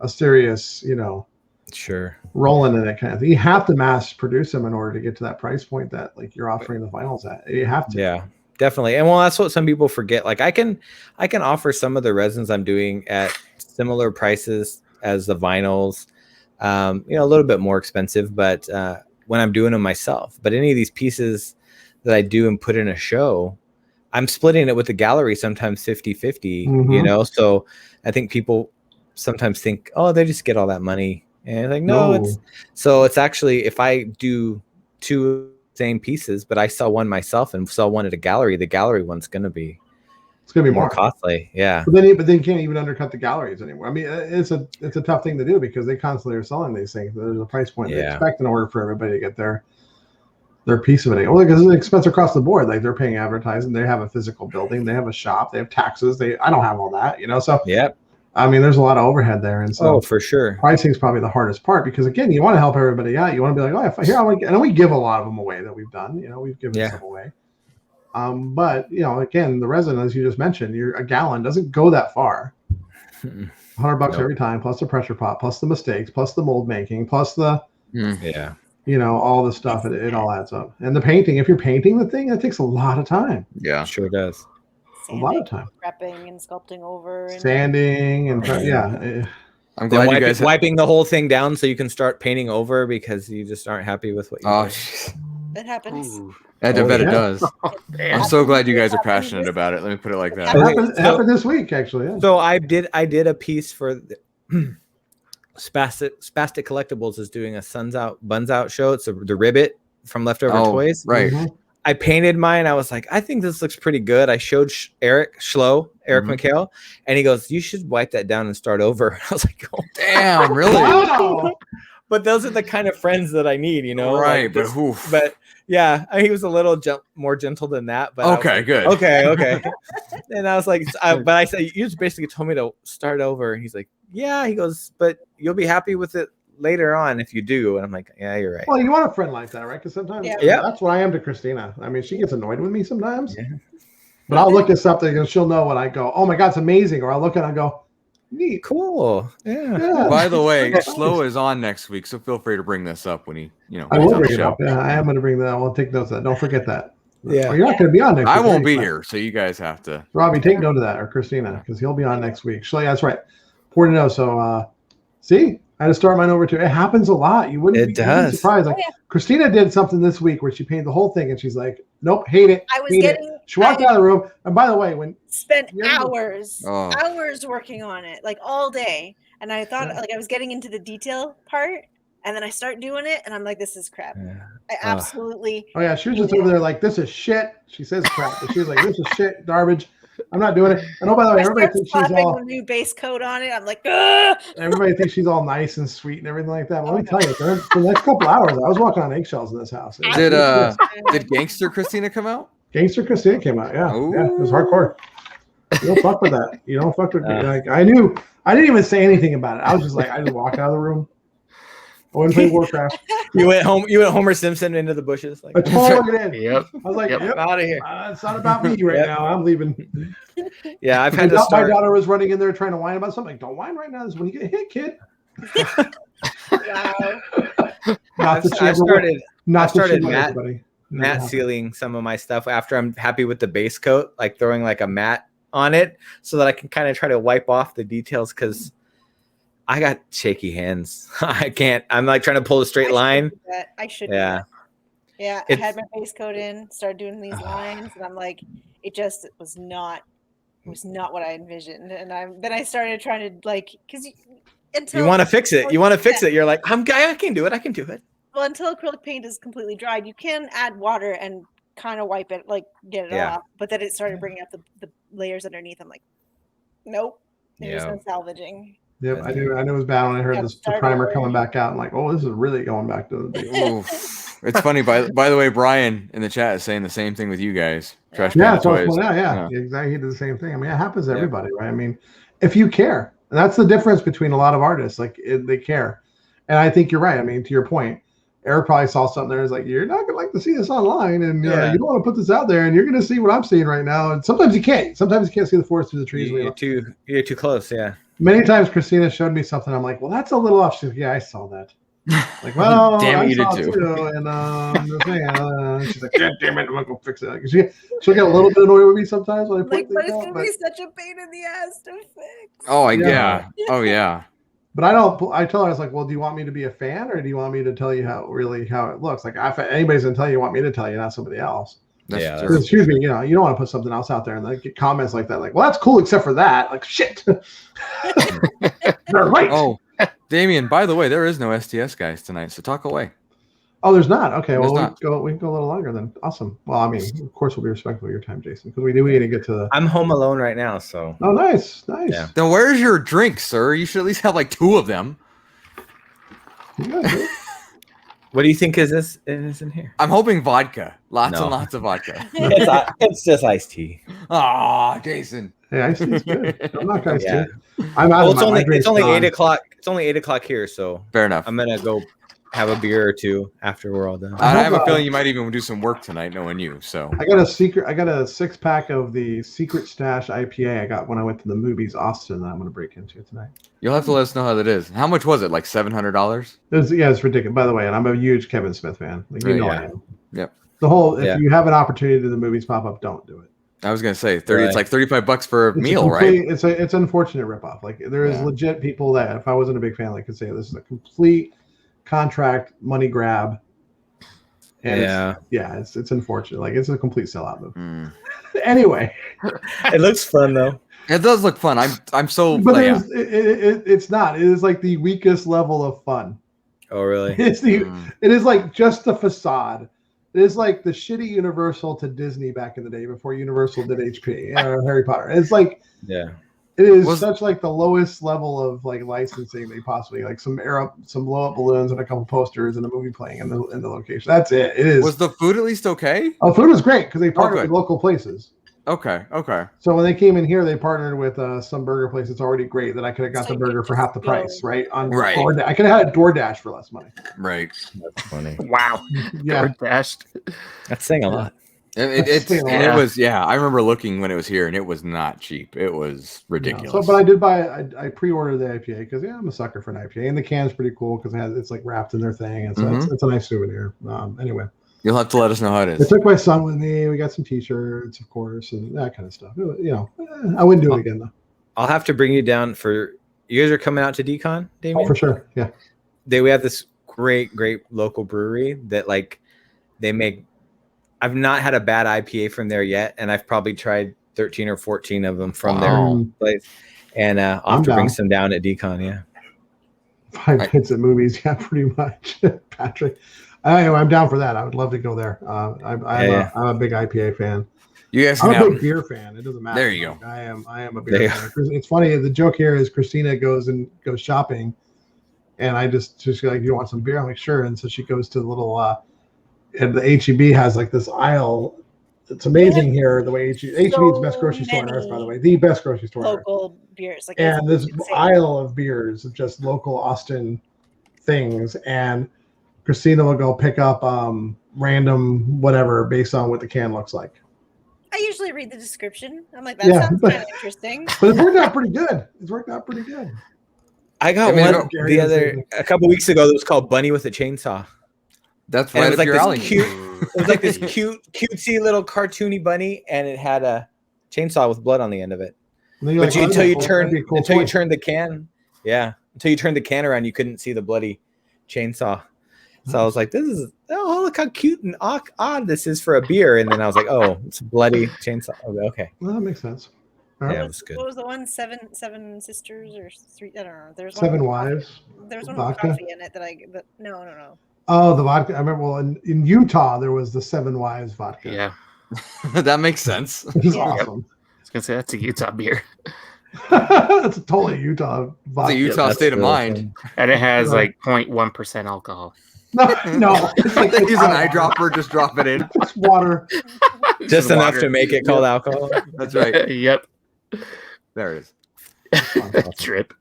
a serious, you know, sure, rolling in it kind of thing. You have to mass produce them in order to get to that price point that like you're offering the vinyls at. You have to. Yeah. Definitely. And well, that's what some people forget. Like I can offer some of the resins I'm doing at similar prices as the vinyls, you know, a little bit more expensive, but when I'm doing them myself. But any of these pieces that I do and put in a show, I'm splitting it with the gallery, sometimes 50-50, you know? So I think people sometimes think, oh, they just get all that money. And like, no. It's actually, if I do two same pieces, but I sell one myself and sell one at a gallery, the gallery one's going to be more costly. Yeah. But then you can't even undercut the galleries anymore. I mean, it's a tough thing to do because they constantly are selling these things. There's a price point they expect in order for everybody to get their piece of it. Well, because it's an expense across the board. Like they're paying advertising, they have a physical building, they have a shop, they have taxes. I don't have all that, you know? So I mean, there's a lot of overhead there. And so for sure. Pricing is probably the hardest part because again, you want to help everybody out. You want to be like, oh, here, I want to, and we give a lot of them away that we've done, you know, we've given some away. But you know, again, the resin, as you just mentioned, a gallon doesn't go that far. $100 every time, plus the pressure pot, plus the mistakes, plus the mold making, plus the, you know, all the stuff. It all adds up. And the painting, if you're painting the thing, that takes a lot of time. Yeah, sure does. Sanding, a lot of time. Prepping and sculpting over. And sanding and I'm glad you guys wiping the whole thing down so you can start painting over because you just aren't happy with what you did. That happens. I bet it does. I'm so glad you guys are passionate about it. Let me put it like that. It happened this week, actually. Yeah. So I did a piece for Spastic Collectibles is doing a Suns Out, Buns Out show. It's the Ribbit from Leftover Toys. Right. I painted mine. I was like, I think this looks pretty good. I showed Eric McHale, and he goes, you should wipe that down and start over. I was like, oh, damn, really? Wow. But those are the kind of friends that I need, you know? Right, like but yeah, he was a little more gentle than that. But okay, good. Okay. And I was like, but I said, you just basically told me to start over. And he's like, yeah. He goes, but you'll be happy with it later on if you do. And I'm like, yeah, you're right. Well, you want a friend like that, right? Because sometimes that's what I am to Christina. I mean, she gets annoyed with me sometimes. Yeah. But I'll look at something and she'll know when I go, oh my God, it's amazing. Or I'll look at it and go, neat. Cool. Yeah. By the way, Slow is on next week, so feel free to bring this up when I will bring it up. Yeah, I am going to bring that. I will take notes of that. Don't forget that. Yeah. Well, you're not going to be on next week. I won't be here, so you guys have to. Robbie, take note of that, or Christina, because he'll be on next week. So, yeah, that's right. Important to know. So, see, I had to start mine over too. It happens a lot. You wouldn't be surprised. Like Christina did something this week where she painted the whole thing, and she's like, "Nope, hate it." She walked out of the room, and by the way, spent hours working on it, like all day, and I thought like I was getting into the detail part, and then I start doing it, and I'm like, "This is crap." Yeah. I absolutely. Oh yeah, she was just over there like, "This is shit." She says crap, but she was like, "This is shit, garbage." I'm not doing it. And oh, by the way, everybody thinks she's all a new base coat on it. I'm like, ugh! Everybody thinks she's all nice and sweet and everything like that. But let me tell you, for the next couple hours, I was walking on eggshells in this house. Did Gangster Christina come out? Gangster Christina came out. Yeah, it was hardcore. You don't fuck with that. You don't fuck with me. Like I knew. I didn't even say anything about it. I was just like, I just walked out of the room. I went to play Warcraft. You went Homer Simpson into the bushes. Like, I totally did. Yep. I was like, I'm out of here. It's not about me right now. I'm leaving. Yeah, I've had to start. My daughter was running in there trying to whine about something. Like, don't whine right now. This is when you get hit, kid. Wow. Not that she I ever started not that she started would, matte everybody. matte sealing some of my stuff after I'm happy with the base coat, like throwing like a matte on it so that I can kind of try to wipe off the details because I got shaky hands. I can't. I'm like trying to pull a straight line. I should do Yeah. that. Yeah, I had my base coat in, started doing these lines, and I'm like, it was not what I envisioned. And then I started trying to like, because You want to fix it. You want to fix it. You're like, I can do it. I can do it. Well, until acrylic paint is completely dried, you can add water and kind of wipe it, like get it off. But then it started bringing up the layers underneath. I'm like, nope, there's no salvaging. Yep, I knew it was bad when I heard the primer coming back out. I'm like, oh, this is really going back to the base. It's funny. By the way, Brian in the chat is saying the same thing with you guys. Trash Yeah, Panda Toys. Yeah, exactly. He did the same thing. I mean, it happens to everybody, right? I mean, if you care, and that's the difference between a lot of artists. Like they care, and I think you're right. I mean, to your point, Eric probably saw something there. Is like, you're not gonna like to see this online, and you don't want to put this out there, and you're gonna see what I'm seeing right now. And sometimes you can't. Sometimes you can't see the forest through the trees. You're too close. Yeah. Many times Christina showed me something. I'm like, well, that's a little off. She's like, yeah, I saw that. Like, well, damn it, you did too. And she's like, God damn it, I'm gonna go fix it. Like, she'll get a little bit annoyed with me sometimes when I point things out. But it's gonna be such a pain in the ass to fix. Oh, yeah. Oh, yeah. But I tell her, I was like, well, do you want me to be a fan, or do you want me to tell you how it looks? Like, if anybody's gonna tell you, want me to tell you, not somebody else. That's excuse me, you don't want to put something else out there and like get comments like that, like, well, that's cool except for that. Like, shit. They're right. Oh, Damien, by the way, there is no STS guys tonight, so talk away. Oh, there's not. Okay, well, not. We can go a little longer then. Awesome. Well, I mean, of course, we'll be respectful of your time, Jason, because we need to get to the. I'm home alone right now, so. Oh, nice. Yeah. Then where's your drink, sir? You should at least have like 2 of them. What do you think is in here? I'm hoping vodka. Lots and lots of vodka. It's just iced tea. Ah, Jason. Hey, iced tea's good. I'm not iced tea. It's only 8 o'clock. It's only 8 o'clock here, so fair enough. I'm gonna go have a beer or 2 after we're all done. I have a feeling you might even do some work tonight, knowing you. So I got a 6-pack of the Secret Stash IPA I got when I went to the movies Austin that I'm going to break into tonight. You'll have to let us know how that is. How much was it? Like $700? It's ridiculous. By the way, and I'm a huge Kevin Smith fan. Like, I am. Yep. If you have an opportunity to the movies pop up, don't do it. I was gonna say 30. Right. It's like $35 for a meal, right? It's an unfortunate ripoff. Like there is legit people that if I wasn't a big fan, like could say this is a complete contract money grab. And it's unfortunate. Like it's a complete sellout move. Anyway, it looks fun though. It does look fun. I'm so. But it's not. It is like the weakest level of fun. Oh really? It is like just the facade. It is like the shitty Universal to Disney back in the day before Universal did HP or Harry Potter. It's like it is such like the lowest level of like licensing they possibly like some blow up balloons and a couple posters and a movie playing in the location. That's it. It is. Was the food at least okay? Oh, food was great because they partnered with local places. Okay. So when they came in here, they partnered with some burger place. It's already great that I could have got the burger for half the price, right? DoorDash. I could have had a DoorDash for less money. Right. That's funny. Wow. Yeah. DoorDash. That's saying a lot. It was. I remember looking when it was here, and it was not cheap. It was ridiculous. No. So, but I did buy. I pre-ordered the IPA because I'm a sucker for an IPA, and the can's pretty cool because it's like wrapped in their thing, and so it's a nice souvenir. Anyway. You'll have to let us know how it is. I took my son with me. We got some T-shirts, of course, and that kind of stuff. I wouldn't do it again, though. I'll have to bring you down for... You guys are coming out to Decon, Damien? Oh, for sure, yeah. We have this great local brewery that, like, they make... I've not had a bad IPA from there yet, and I've probably tried 13 or 14 of them from their place. And I'll have to bring some down at Decon, yeah. 5 hits at movies, yeah, pretty much, Patrick. Anyway, I'm down for that. I would love to go there. I'm a big IPA fan. You guys, I'm a big beer fan. It doesn't matter. There you go. I am a beer fan. It's funny. The joke here is Christina goes shopping, and I she's like, "You want some beer?" I'm like, "Sure." And so she goes to the little, and the HEB has like this aisle. It's amazing here the way HEB is the best grocery store on earth, by the way, the best grocery store on earth. Local beers, like, and this aisle of beers of just local Austin things and. Christina will go pick up random whatever based on what the can looks like. I usually read the description. I'm like, that sounds kind of interesting. But it's worked out pretty good. I got one a couple weeks ago that was called Bunny with a Chainsaw. That's And right it was up like your this alley. It was like this cutesy little cartoony bunny, and it had a chainsaw with blood on the end of it. But until you turn the can, until you turned the can around, you couldn't see the bloody chainsaw. So I was like, look how cute and odd this is for a beer. And then I was like, oh, it's a bloody chainsaw. Okay. Well, that makes sense. Right. Yeah, it was good. What was the one? Seven sisters or three? I don't know. There's one. Seven wives. There's one with coffee in it no. Oh, the vodka. I remember. Well, in Utah, there was the Seven Wives vodka. Yeah. That makes sense. Which is awesome. I was gonna say that's a Utah beer. That's a totally Utah vodka. It's a Utah state of mind. And it has like 0.1% alcohol. No. It's like they use an eyedropper, just drop it in. It's water. Just enough to make it called alcohol. That's right. Yep. There it is. Trip.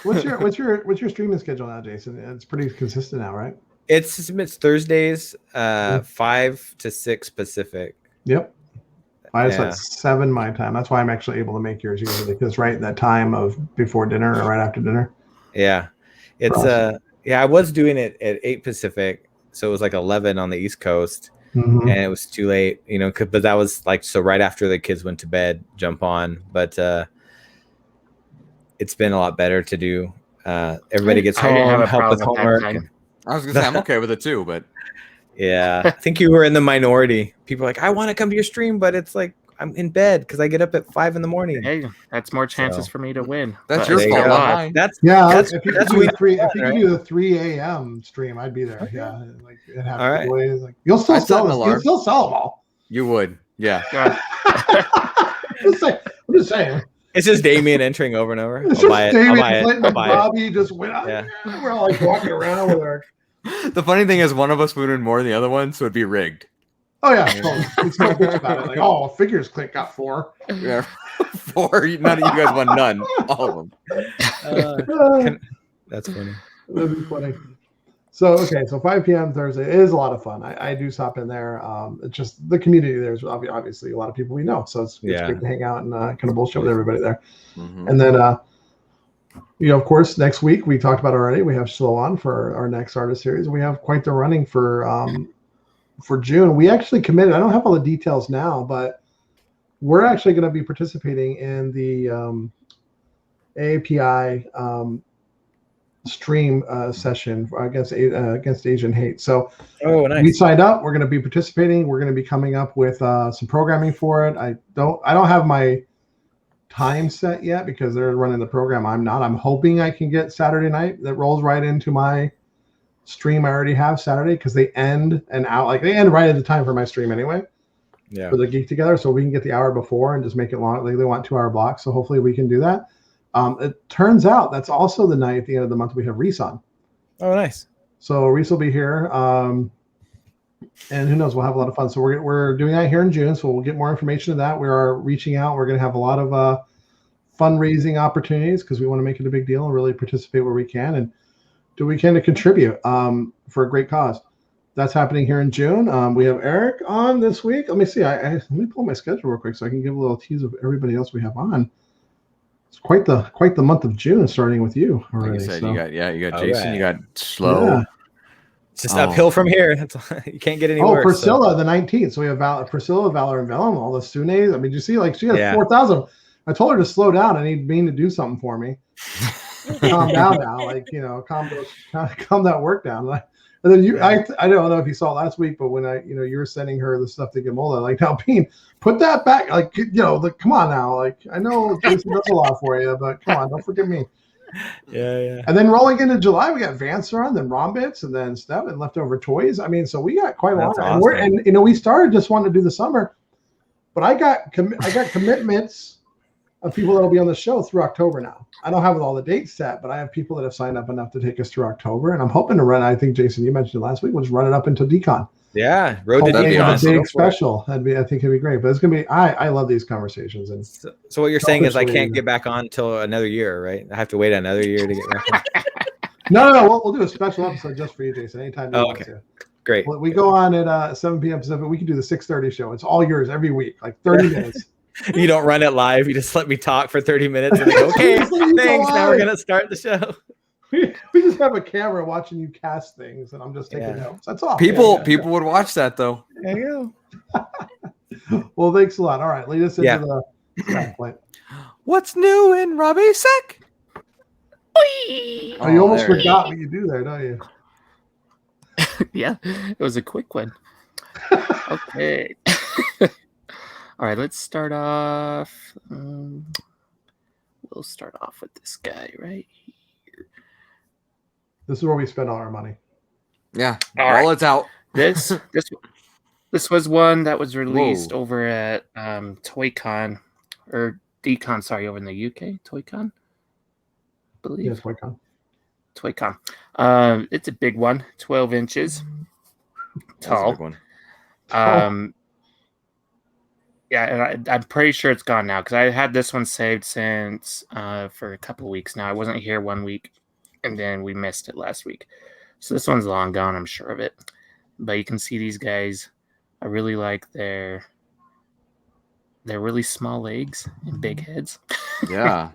What's your streaming schedule now, Jason? It's pretty consistent now, right? It's Thursdays, 5 to 6 Pacific. Yep. It's like 7 my time. That's why I'm actually able to make yours usually, because right in that time of before dinner or right after dinner. Yeah. It's I was doing it at 8 Pacific, so it was like 11 on the East Coast, and it was too late, but that was like so right after the kids went to bed, jump on. But it's been a lot better to do. Everybody gets home, help with homework. I was gonna say I'm okay with it too, but yeah, I think you were in the minority. People are like, I want to come to your stream, but it's like I'm in bed because I get up at 5 a.m. Hey, that's more chances for me to win. That's your fault, not mine. If you could do the 3 a.m. stream, I'd be there. Yeah, like and have all right. Boys, like, you'll still sell them. You'll still sell them all. You would, yeah. I'm just saying. It's just Damien entering over and over. It's just Damien, Clinton, and Bobby just went out. Yeah. We're all like walking around with our. The funny thing is, one of us would win more than the other one, so it'd be rigged. Oh yeah, it's no bitch about it. Like, oh, figures click got 4. Yeah, 4. None of you guys won none. All of them. That's funny. That'd be funny. So 5 p.m. Thursday. It is a lot of fun. I do stop in there. It's just the community there is obviously a lot of people we know, so it's great to hang out and kind of bullshit with everybody there. And then of course, next week we talked about already. We have Slow On for our next artist series. We have quite the running for June. We actually committed. I don't have all the details now, but we're actually going to be participating in the AAPI stream session against Asian hate. So nice. We signed up. We're going to be participating. We're going to be coming up with some programming for it. I don't have my time set yet because they're running the program. I'm not. I'm hoping I can get Saturday night. That rolls right into my stream I already have Saturday, because they end they end right at the time for my stream anyway. Yeah. For the Geek Together, so we can get the hour before and just make it long. They want 2-hour blocks, so hopefully we can do that. It turns out that's also the night at the end of the month we have Reese on. Oh, nice. So Reese will be here, and who knows, we'll have a lot of fun. So we're doing that here in June, so we'll get more information of that. We are reaching out. We're going to have a lot of fundraising opportunities because we want to make it a big deal and really participate where we can and do what we can to contribute for a great cause. That's happening here in June. We have Eric on this week. Let me see. Let me pull my schedule real quick so I can give a little tease of everybody else we have on. It's quite the month of June, starting with you already. Like I said, you got Jason, right. You got Slow. Yeah. It's just uphill from here. You can't get any worse. Priscilla, the 19th. So we have Priscilla, Valor, and Vellum, all the Sunes. I mean, you see, like she has 4,000. I told her to slow down. I need Bean to do something for me. Calm down now, calm that work down. And then I don't know if you saw last week, but when you were sending her the stuff to Gamola, like, now, Bean, put that back. Like, come on now. Like, I know Jason does a lot for you, but come on, don't forget me. Yeah. And then rolling into July, we got Vance on, then Rombits, and then Step and Leftover Toys. I mean, so we got quite a lot. Awesome. And we started just wanting to do the summer, but I got commitments of people that'll be on the show through October now. I don't have all the dates set, but I have people that have signed up enough to take us through October, and I'm hoping to run. I think Jason, you mentioned it last week, was run it up until Decon. Yeah, road to Decon. A big special. I think it'd be great. But it's gonna be. I love these conversations. And so what you're saying is I can't get back on until another year, right? I have to wait another year to get back on. No. We'll do a special episode just for you, Jason. Anytime you want to. Great. We go on at 7 p.m. Pacific. We can do the 6:30 show. It's all yours every week, like 30 minutes. You don't run it live. You just let me talk for 30 minutes and then go, okay, thanks. Now we're going to start the show. We just have a camera watching you cast things, and I'm just taking notes. That's all. People would watch that though. There you go. Well, thanks a lot. All right, lead us into the stack plate. What's new in Robbie Sack? You almost forgot what you do there, don't you? Yeah, it was a quick one. Okay. All right, let's start off. We'll start off with this guy right here. This is where we spend all our money. Yeah, wallet's out. This was one that was released over at ToyCon or DCon, sorry, over in the UK. ToyCon, I believe. Yes, ToyCon. ToyCon. It's a big one, 12 inches tall. Yeah, and I'm pretty sure it's gone now because I had this one saved since for a couple of weeks now. I wasn't here 1 week, and then we missed it last week. So this one's long gone, I'm sure of it. But you can see these guys. I really like their really small legs and big heads. Yeah.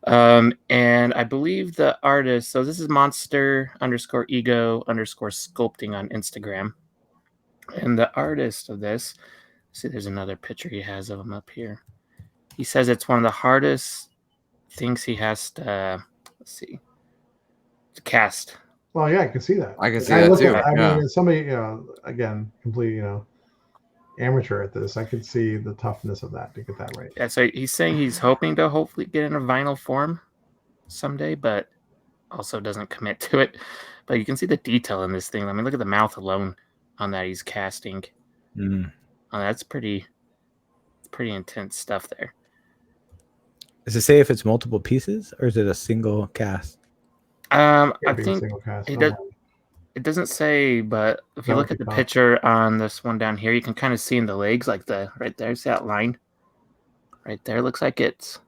And I believe the artist, so this is monster_ego_sculpting on Instagram. And the artist of this, see, there's another picture he has of him up here. He says it's one of the hardest things he has to, to cast. Well, yeah, I can see that. I can see that too. I mean, somebody, again, complete, amateur at this. I could see the toughness of that to get that right. Yeah, so he's saying he's hoping to hopefully get in a vinyl form someday, but also doesn't commit to it. But you can see the detail in this thing. I mean, look at the mouth alone on that he's casting. That's pretty intense stuff there. Does it say if it's multiple pieces or is it a single cast? I think it doesn't say, but if you look at the picture on this one down here, you can kind of see in the legs, like right there's that line right there. Looks like it's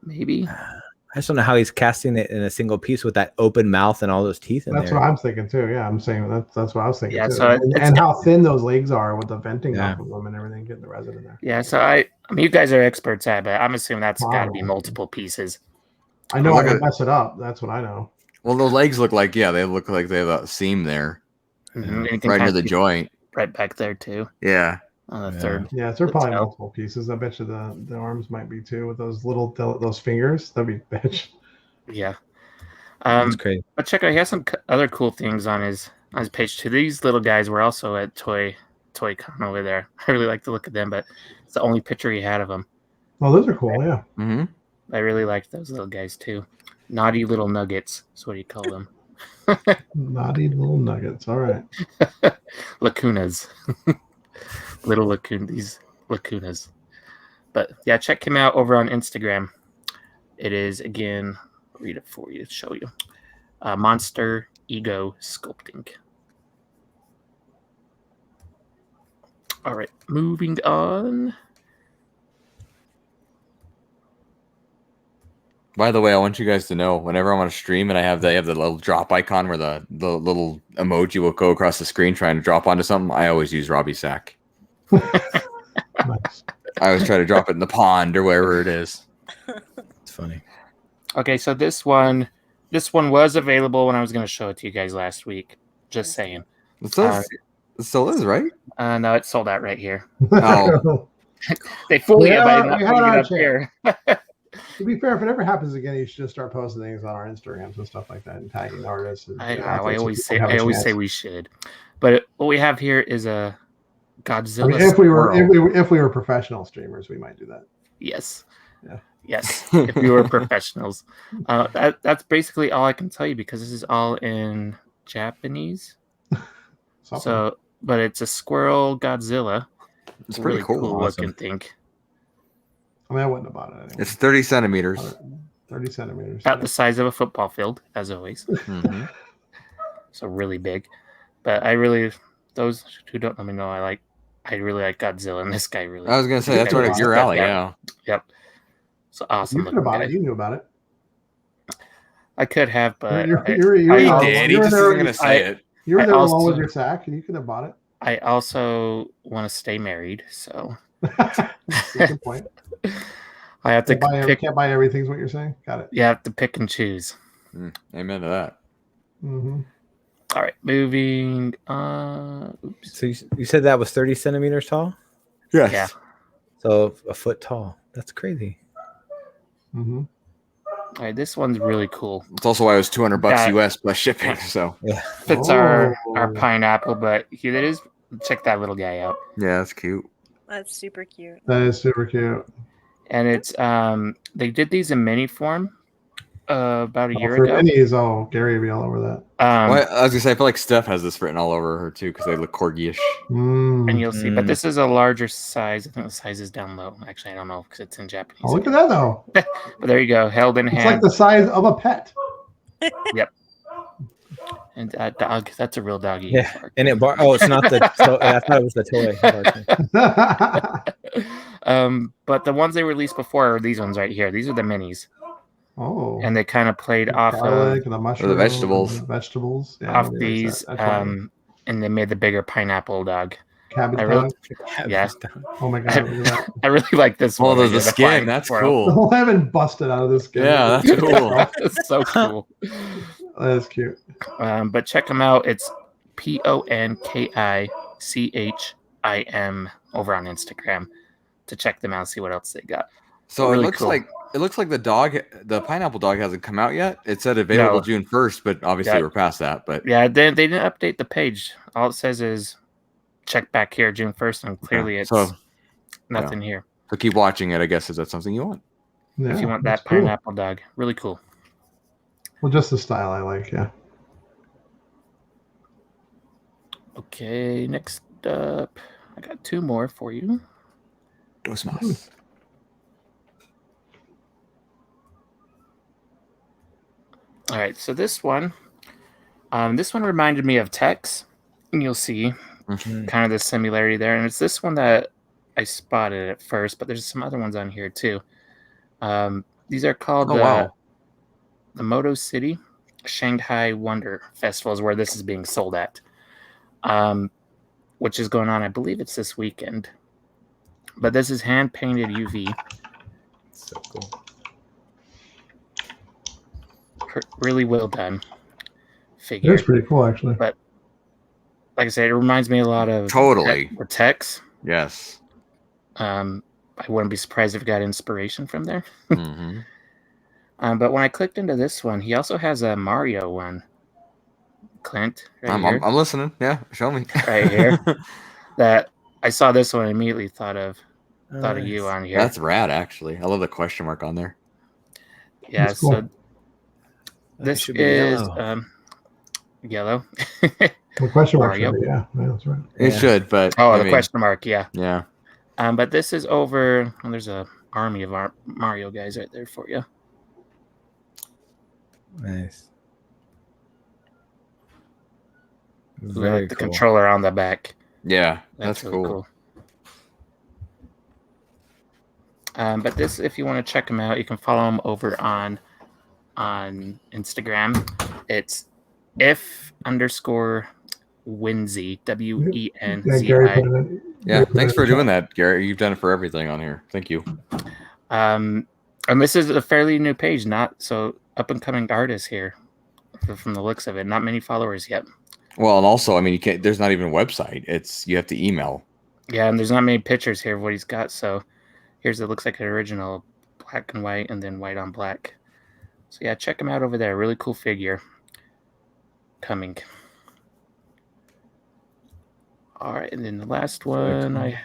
maybe. I just don't know how he's casting it in a single piece with that open mouth and all those teeth in there. That's what I'm thinking too. Yeah, I'm saying that's what I was thinking. Yeah, too. so and how thin those legs are with the venting off of them and everything, getting the resin in there. Yeah, so I mean, you guys are experts at it, but I'm assuming that's got to be multiple pieces. I know I can mess it up. That's what I know. Well, the legs look like they look like they have a seam there, right near the joint, right back there too. Yeah, on the third. Yeah, so they're probably multiple pieces. I bet you the arms might be too with those little those fingers. That'd be bitch. Yeah, that's great. But check out, he has some other cool things on his page too. These little guys were also at ToyCon over there. I really like the look of them, but it's the only picture he had of them. Oh, those are cool. Yeah. Mm-hmm. I really liked those little guys too. Naughty little nuggets. That's what do you call them? Naughty little nuggets. All right. Lacunas. Little these lacunas. But yeah, check him out over on Instagram. It is, again, I'll read it for you, show you. Monster Ego Sculpting. All right, moving on. By the way, I want you guys to know, whenever I'm on a stream and they have the little drop icon where the little emoji will go across the screen trying to drop onto something, I always use Robbie Sack. Nice. I always try to drop it in the pond or wherever it is. It's funny. Okay, so this one was available when I was going to show it to you guys last week. Just saying. It still is, right? No, it's sold out right here. Oh. They fooled you by not putting it up here. To be fair, if it ever happens again, you should just start posting things on our Instagrams and stuff like that and tagging artists. I always say we should. But what we have here is a Godzilla. I mean, if we were professional streamers, we might do that. Yes. Yeah. Yes. If we were professionals. That's basically all I can tell you because this is all in Japanese. So, but it's a squirrel Godzilla. It's pretty really cool awesome looking thing. I mean, I wouldn't have bought it anyway. It's 30 centimeters. 30 centimeters. About the size of a football field, as always. Mm-hmm. So really big. But those who don't let me know, I really like Godzilla, and this guy really. I was gonna say that's right up your alley, yeah. Yep. So awesome. You could have bought it. You knew about it. I could have, but he did. He just isn't gonna say it. You were there along with your sack, and you could have bought it. I also want to stay married, so. Good point. I have to can't buy everything. Is what you're saying? Got it. You have to pick and choose. Amen to that. Mm-hmm. All right, moving. Oops. So you said that was 30 centimeters tall? Yes. Yeah. So a foot tall. That's crazy. Mm-hmm. All right, this one's really cool. It's also why it was $200 Yeah. US plus shipping. So Yeah. Fits our Oh. pineapple, but here it is. Check that little guy out. yeah, that's cute. That's super cute. That is super cute. And it's they did these in mini form about a year For ago. minis, Gary would be all over that. Well, I was gonna say I feel like Steph has this written all over her too because they look corgi-ish. And you'll see, but Mm. this is a larger size. I think the size is down low. Actually, I don't know because it's in Japanese. Oh, look at that though. But there you go, held in It's like hand. the size of a pet. And dog, that's a real doggy. Yeah. And it's not the I thought it was the toy. But the ones they released before are these ones right here. These are the minis, Oh. and they kind of played The off of garlic and the mushroom vegetables. and the vegetables. Yeah, off nobody likes these, that. That's why. and they made the bigger pineapple dog. Cabbage I really, dog. yeah, Oh my god, look at that. I really like this Well, one. there's right the here, skin. flying That's squirrel. The cool. whole heaven busted out of this skin. Yeah, that's cool. It's so cool. That is cute. But check them out. It's PONKICHIM over on Instagram to check them out and see what else they got. So Really it looks cool. like the pineapple dog hasn't come out yet. It said available No. June 1st, but obviously Yeah. we're past that. But Yeah, they didn't update the page. All it says is check back here June 1st, and clearly it's So nothing here. so keep watching it. I guess is that something you want? Yeah, If you want that's that cool. pineapple dog, really cool. Well, just the style I like. Yeah. Okay, next up, I got two more for you. Dos más. All right, so this one reminded me of Tex, and you'll see kind of the similarity there. And it's this one that I spotted at first, but there's some other ones on here too. These are called the Moto City Shanghai Wonder Festival is where this is being sold at, which is going on. I believe it's this weekend. But this is hand painted UV. So cool. Really well done figure. It's pretty cool, actually. But like I said, it reminds me a lot of Totally. or Tex. Yes. I wouldn't be surprised if it got inspiration from there. Mm-hmm. But when I clicked into this one, he also has a Mario one. Clint, right here. I'm listening. Yeah, show me. Right here. That I saw this one and immediately thought of you nice. on here. That's rad, actually. I love the question mark on there. Yeah, That's cool. so this should be is yellow. yellow. The question mark. Mario. Yeah, that's right. It Yeah. should, but Oh, I the mean, question mark, yeah. Yeah. But this is over. Well, there's a army of our Mario guys right there for you. Nice. With Very the cool. controller on the back. Yeah, that's really cool. But this, if you want to check them out, you can follow them over on Instagram. It's if_Wenzi, Yeah, Gary put WENZI. it in. Yeah, Gary put thanks it for in the doing chat. that, Garrett. You've done it for everything on here. Thank you. And this is a fairly new page, not so up and coming artist here, from the looks of it. Not many followers yet. Well, and also, I mean, you can't. There's not even a website. You have to email. Yeah, and there's not many pictures here of what he's got. So here's it looks like an original black and white, and then white on black. So yeah, check him out over there. Really cool figure. Coming. All right, and then the last one I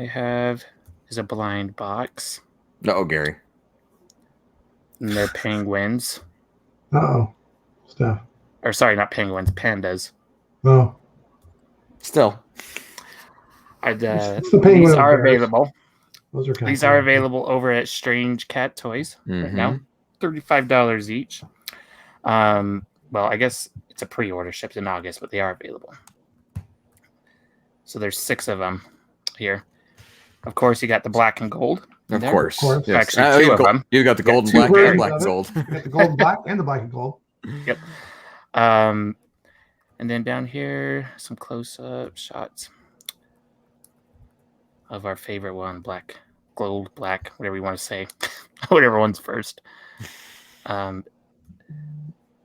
have is a blind box. No, Gary. And they're penguins. Uh-oh. Steph. Or sorry, not penguins, pandas. Oh. Still. It's the penguin these of are bears. available. Those are kind These of are cool. available over at Strange Cat Toys right Mhm. now. $35 each. Well, I guess it's a pre-order, shipped in August, but they are available. So there's 6 of them here. Of course, you got the black and gold. Of there. course. Of course. Yes. Actually, 2 you of them. You got the You got gold and 2 black versions and black of and it. gold. You got the gold and black and the black and gold. Yep. And then down here, some close-up shots of our favorite one, black, gold, black, whatever you want to say. Whatever one's first. But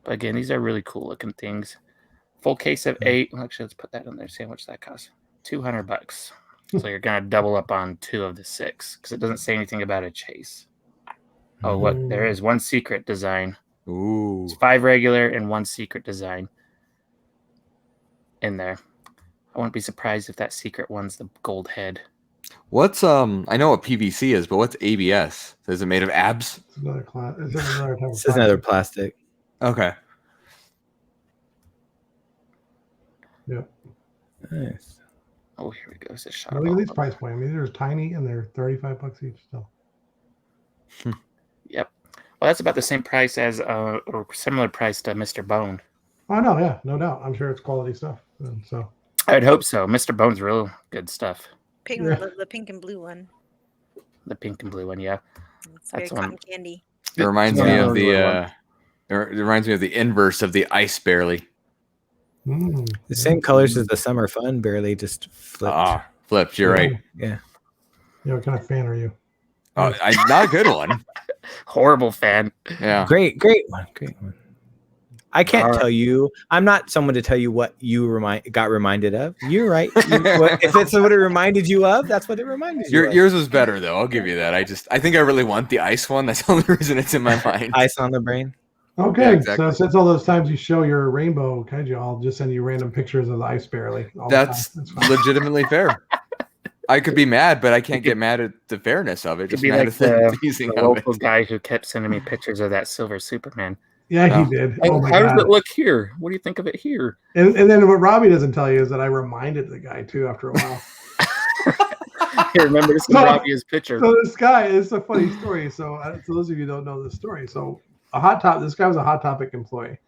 again, these are really cool looking things. Full case of 8. Well, actually, let's put that in there. See how much that costs. $200. So you're gonna double up on 2 of the 6 because it doesn't say anything about a chase. Oh, what there is 1 secret design. Ooh. It's 5 regular and 1 secret design in there. I wouldn't be surprised if that secret one's the gold head. What's I know what PVC is, but what's ABS? Is it made of abs? It's another class. It's another type of This is another plastic. Okay. Yep. Nice. Oh, here we go. It's a shot. Now look at these price points. I mean, they're tiny and they're $35 each still. Yep. Well, that's about the same price as or similar price to Mr. Bone. Oh no, yeah, no doubt. I'm sure it's quality stuff. And so I'd hope so. Mr. Bone's real good stuff. Pink, Yeah. the pink and blue one. The pink and blue one, yeah. It's very That's one. cotton candy. It reminds Yeah, me of another the one. it reminds me of the inverse of the ice barely. The same colors as the summer fun, barely just flipped. Ah, flipped. You're right. Yeah. Yeah, what kind of fan are you? Oh, not a good one. Horrible fan. Yeah. Great one. I can't tell you. I'm not someone to tell you what you got reminded of. You're right. If it's what it reminded you of, that's what it reminded you of. Yours was better though. I'll give you that. I think I really want the ice one. That's the only reason it's in my mind. Ice on the brain. Okay, Yeah, exactly. so since all those times you show your rainbow kaiju, I'll just send you random pictures of the ice barely. all the That's time. Fine. legitimately fair. I could be mad, but I can't get mad at the fairness of it. Could Just be mad like at the the teasing of local it. guy who kept sending me pictures of that silver Superman. Yeah, Oh. he did. How, Oh my how God. does it look here? What do you think of it here? And then what Robbie doesn't tell you is that I reminded the guy too after a while. Hey, remember this is No. Robbie's picture. So this guy, it's a funny story. So for those of you who don't know this story, so this guy was a Hot Topic employee,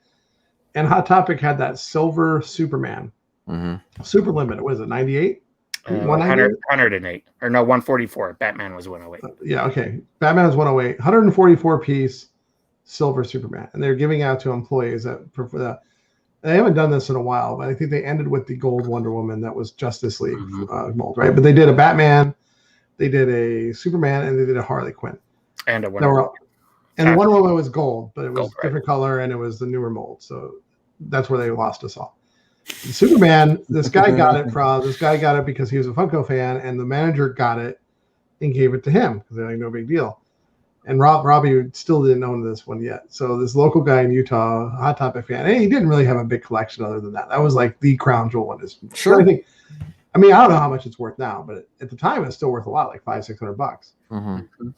and Hot Topic had that silver Superman, super limited. What is it, 98? 108 or no 144. Batman was 108. Yeah, okay. Batman was 108, 144 piece silver Superman, and they're giving out to employees that prefer that. They haven't done this in a while, but I think they ended with the gold Wonder Woman that was Justice League mold, right? But they did a Batman, they did a Superman, and they did a Harley Quinn. And a Wonder Wonder And the Wonder Woman was gold, but it was Gold, right. different color, and it was the newer mold. So that's where they lost us all. Superman, this guy got it because he was a Funko fan, and the manager got it and gave it to him because they're like, no big deal. And Robbie still didn't own this one yet. So this local guy in Utah, Hot Topic fan, and he didn't really have a big collection other than that. That was like the crown jewel one. Sure. I mean, I don't know how much it's worth now, but at the time, it's still worth a lot, like $500-600. Mm-hmm.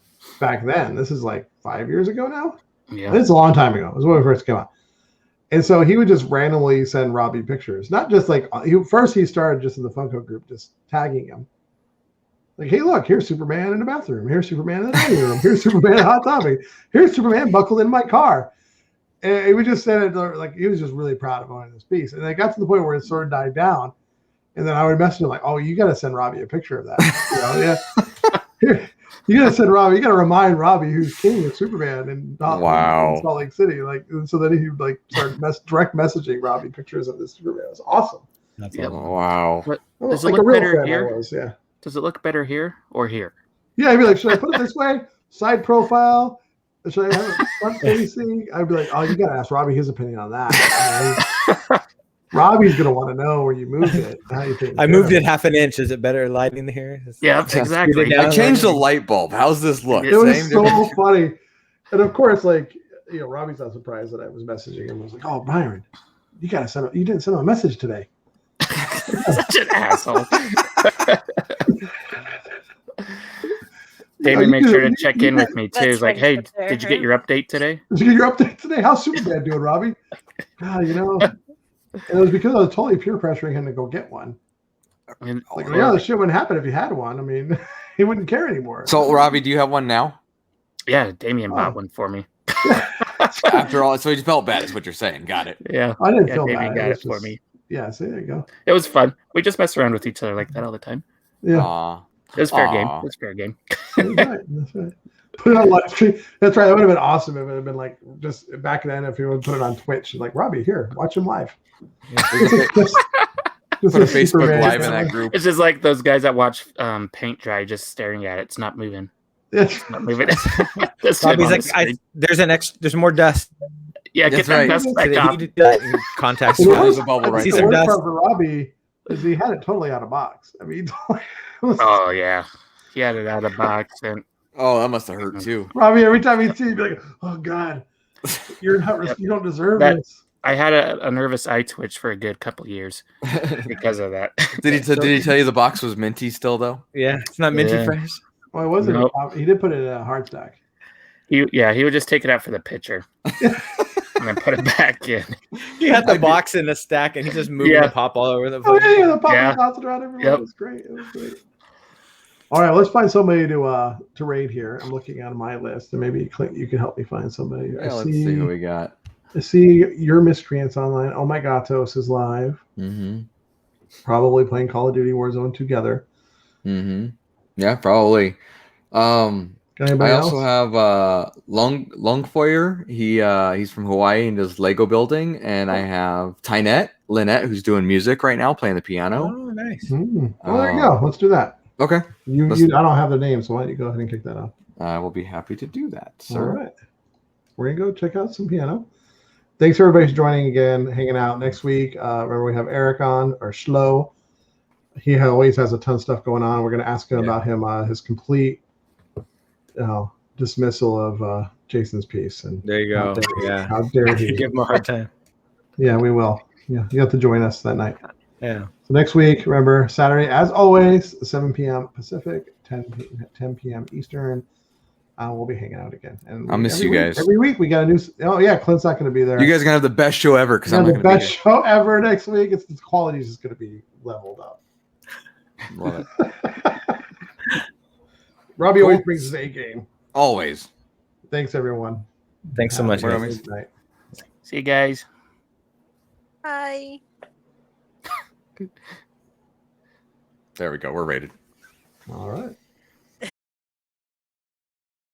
Back then, this is like 5 years ago now. Yeah. It's a long time ago. It was when it first came out. And so he would just randomly send Robbie pictures. Not just like, he started just in the Funko group, just tagging him. Like, hey, look, here's Superman in the bathroom. Here's Superman in the dining room. Here's Superman at Hot Topic. Here's Superman buckled in my car. And he would just send it, like, he was just really proud of owning this piece. And it got to the point where it sort of died down. And then I would message him like, oh, you got to send Robbie a picture of that. Yeah. You got to send Robbie, you got to remind Robbie who's king of Superman in Salt Lake City. Like, and so then he would like start direct messaging Robbie pictures of this Superman. It was awesome. That's Yep. awesome. Wow. What, Well, does it like look a real better fan I here? was, yeah. Does it look better here or here? Yeah, I'd be like, should I put it this way? Side profile? Should I have it front facing? I'd be like, oh, you got to ask Robbie his opinion on that. Robbie's going to want to know where you moved it. How you think? I moved it half an inch. Is it better lighting here? Yeah, exactly. down. I changed the light bulb. How's this look? It was Same so difference? funny. And of course, like, Robbie's not surprised that I was messaging him. I was like, oh, Byron, you didn't send him a message today. Such an asshole. Damon made sure to check in with me too. He's like, "Hey, did you get your update today?" Did you get your update today? How's Superman doing, Robbie? And it was because I was totally peer pressuring him to go get one. And, Like, this shit wouldn't happen if he had one. I mean, he wouldn't care anymore. So, Robbie, do you have one now? yeah, Damien bought one for me. After all, so you felt bad, is what you're saying. Got it. Yeah, I didn't yeah, feel Damien bad. got It it was for just- me. Yeah, see, there you go. It was fun. We just mess around with each other like that all the time. Yeah, Aw. It was fair Aw. game. It was fair game. that's right. That's right. Put it on live stream. That's right. That would have been awesome if it had been like just back then. If you would put it on Twitch, like Robbie, here, watch him live. Just Put a Facebook Superman. Live in that group. It's just like those guys that watch paint dry, just staring at it. It's not moving. Not moving. This Robbie's on like, the screen. there's more dust. Yeah, get That's that right. dust So back that off. he did that in contact. Well, the There's worst, a bubble I right think there. the worst Dust. part for Robbie is he had it totally out of box. I mean, Oh yeah, he had it out of box, and Oh, that must have hurt too. Robbie, every time he sees, he'd be like, "Oh God, you're not. Yep. You don't deserve That- this." I had a nervous eye twitch for a good couple years because of that. Did he tell you the box was minty still though? Yeah, it's not minty Yeah. fresh. Well, it wasn't. Nope. He did put it in a hard stack. He would just take it out for the picture and then put it back in. He had the box in the stack, and he just moving Yeah. the pop all over the Oh place. yeah, the popping Yeah. bouncing around everywhere. Yep. It was great. It was great. All right, let's find somebody to raid here. I'm looking on my list, and maybe Clint, you can help me find somebody. Yeah, let's see who we got. I see your miscreants online. Oh my Gatos is live. Mm-hmm. Probably playing Call of Duty Warzone together. Mm-hmm. Yeah, probably. Got anybody I else? also have Longfoyer. He's from Hawaii and does Lego building, and I have Lynette, who's doing music right now, playing the piano. Oh, nice. Oh, there you go. Let's do that. Okay, I don't have the name, so why don't you go ahead and kick that off? I will be happy to do that, All sir. right. We're gonna go check out some piano. Thanks everybody for joining again, hanging out. Next week, remember we have Eric on, or Schlo. He always has a ton of stuff going on. We're going to ask him about his complete dismissal of Jason's piece. And There you go. how dare he? Give him a hard time. Yeah, we will. Yeah, you have to join us that night. Yeah. So next week, remember Saturday, as always, 7 p.m. Pacific, 10 p.m. Eastern. We'll be hanging out again. And I'll miss you guys. Every week we got a new. Oh yeah, Clint's not going to be there. You guys are gonna have the best show ever because I'm the not gonna best show ever next week. The quality is just going to be leveled up. Love it. Robbie always brings his A game. Always. Thanks everyone. Thanks so much. Have a guys. good night. See you guys. Hi. There we go. We're rated. All right.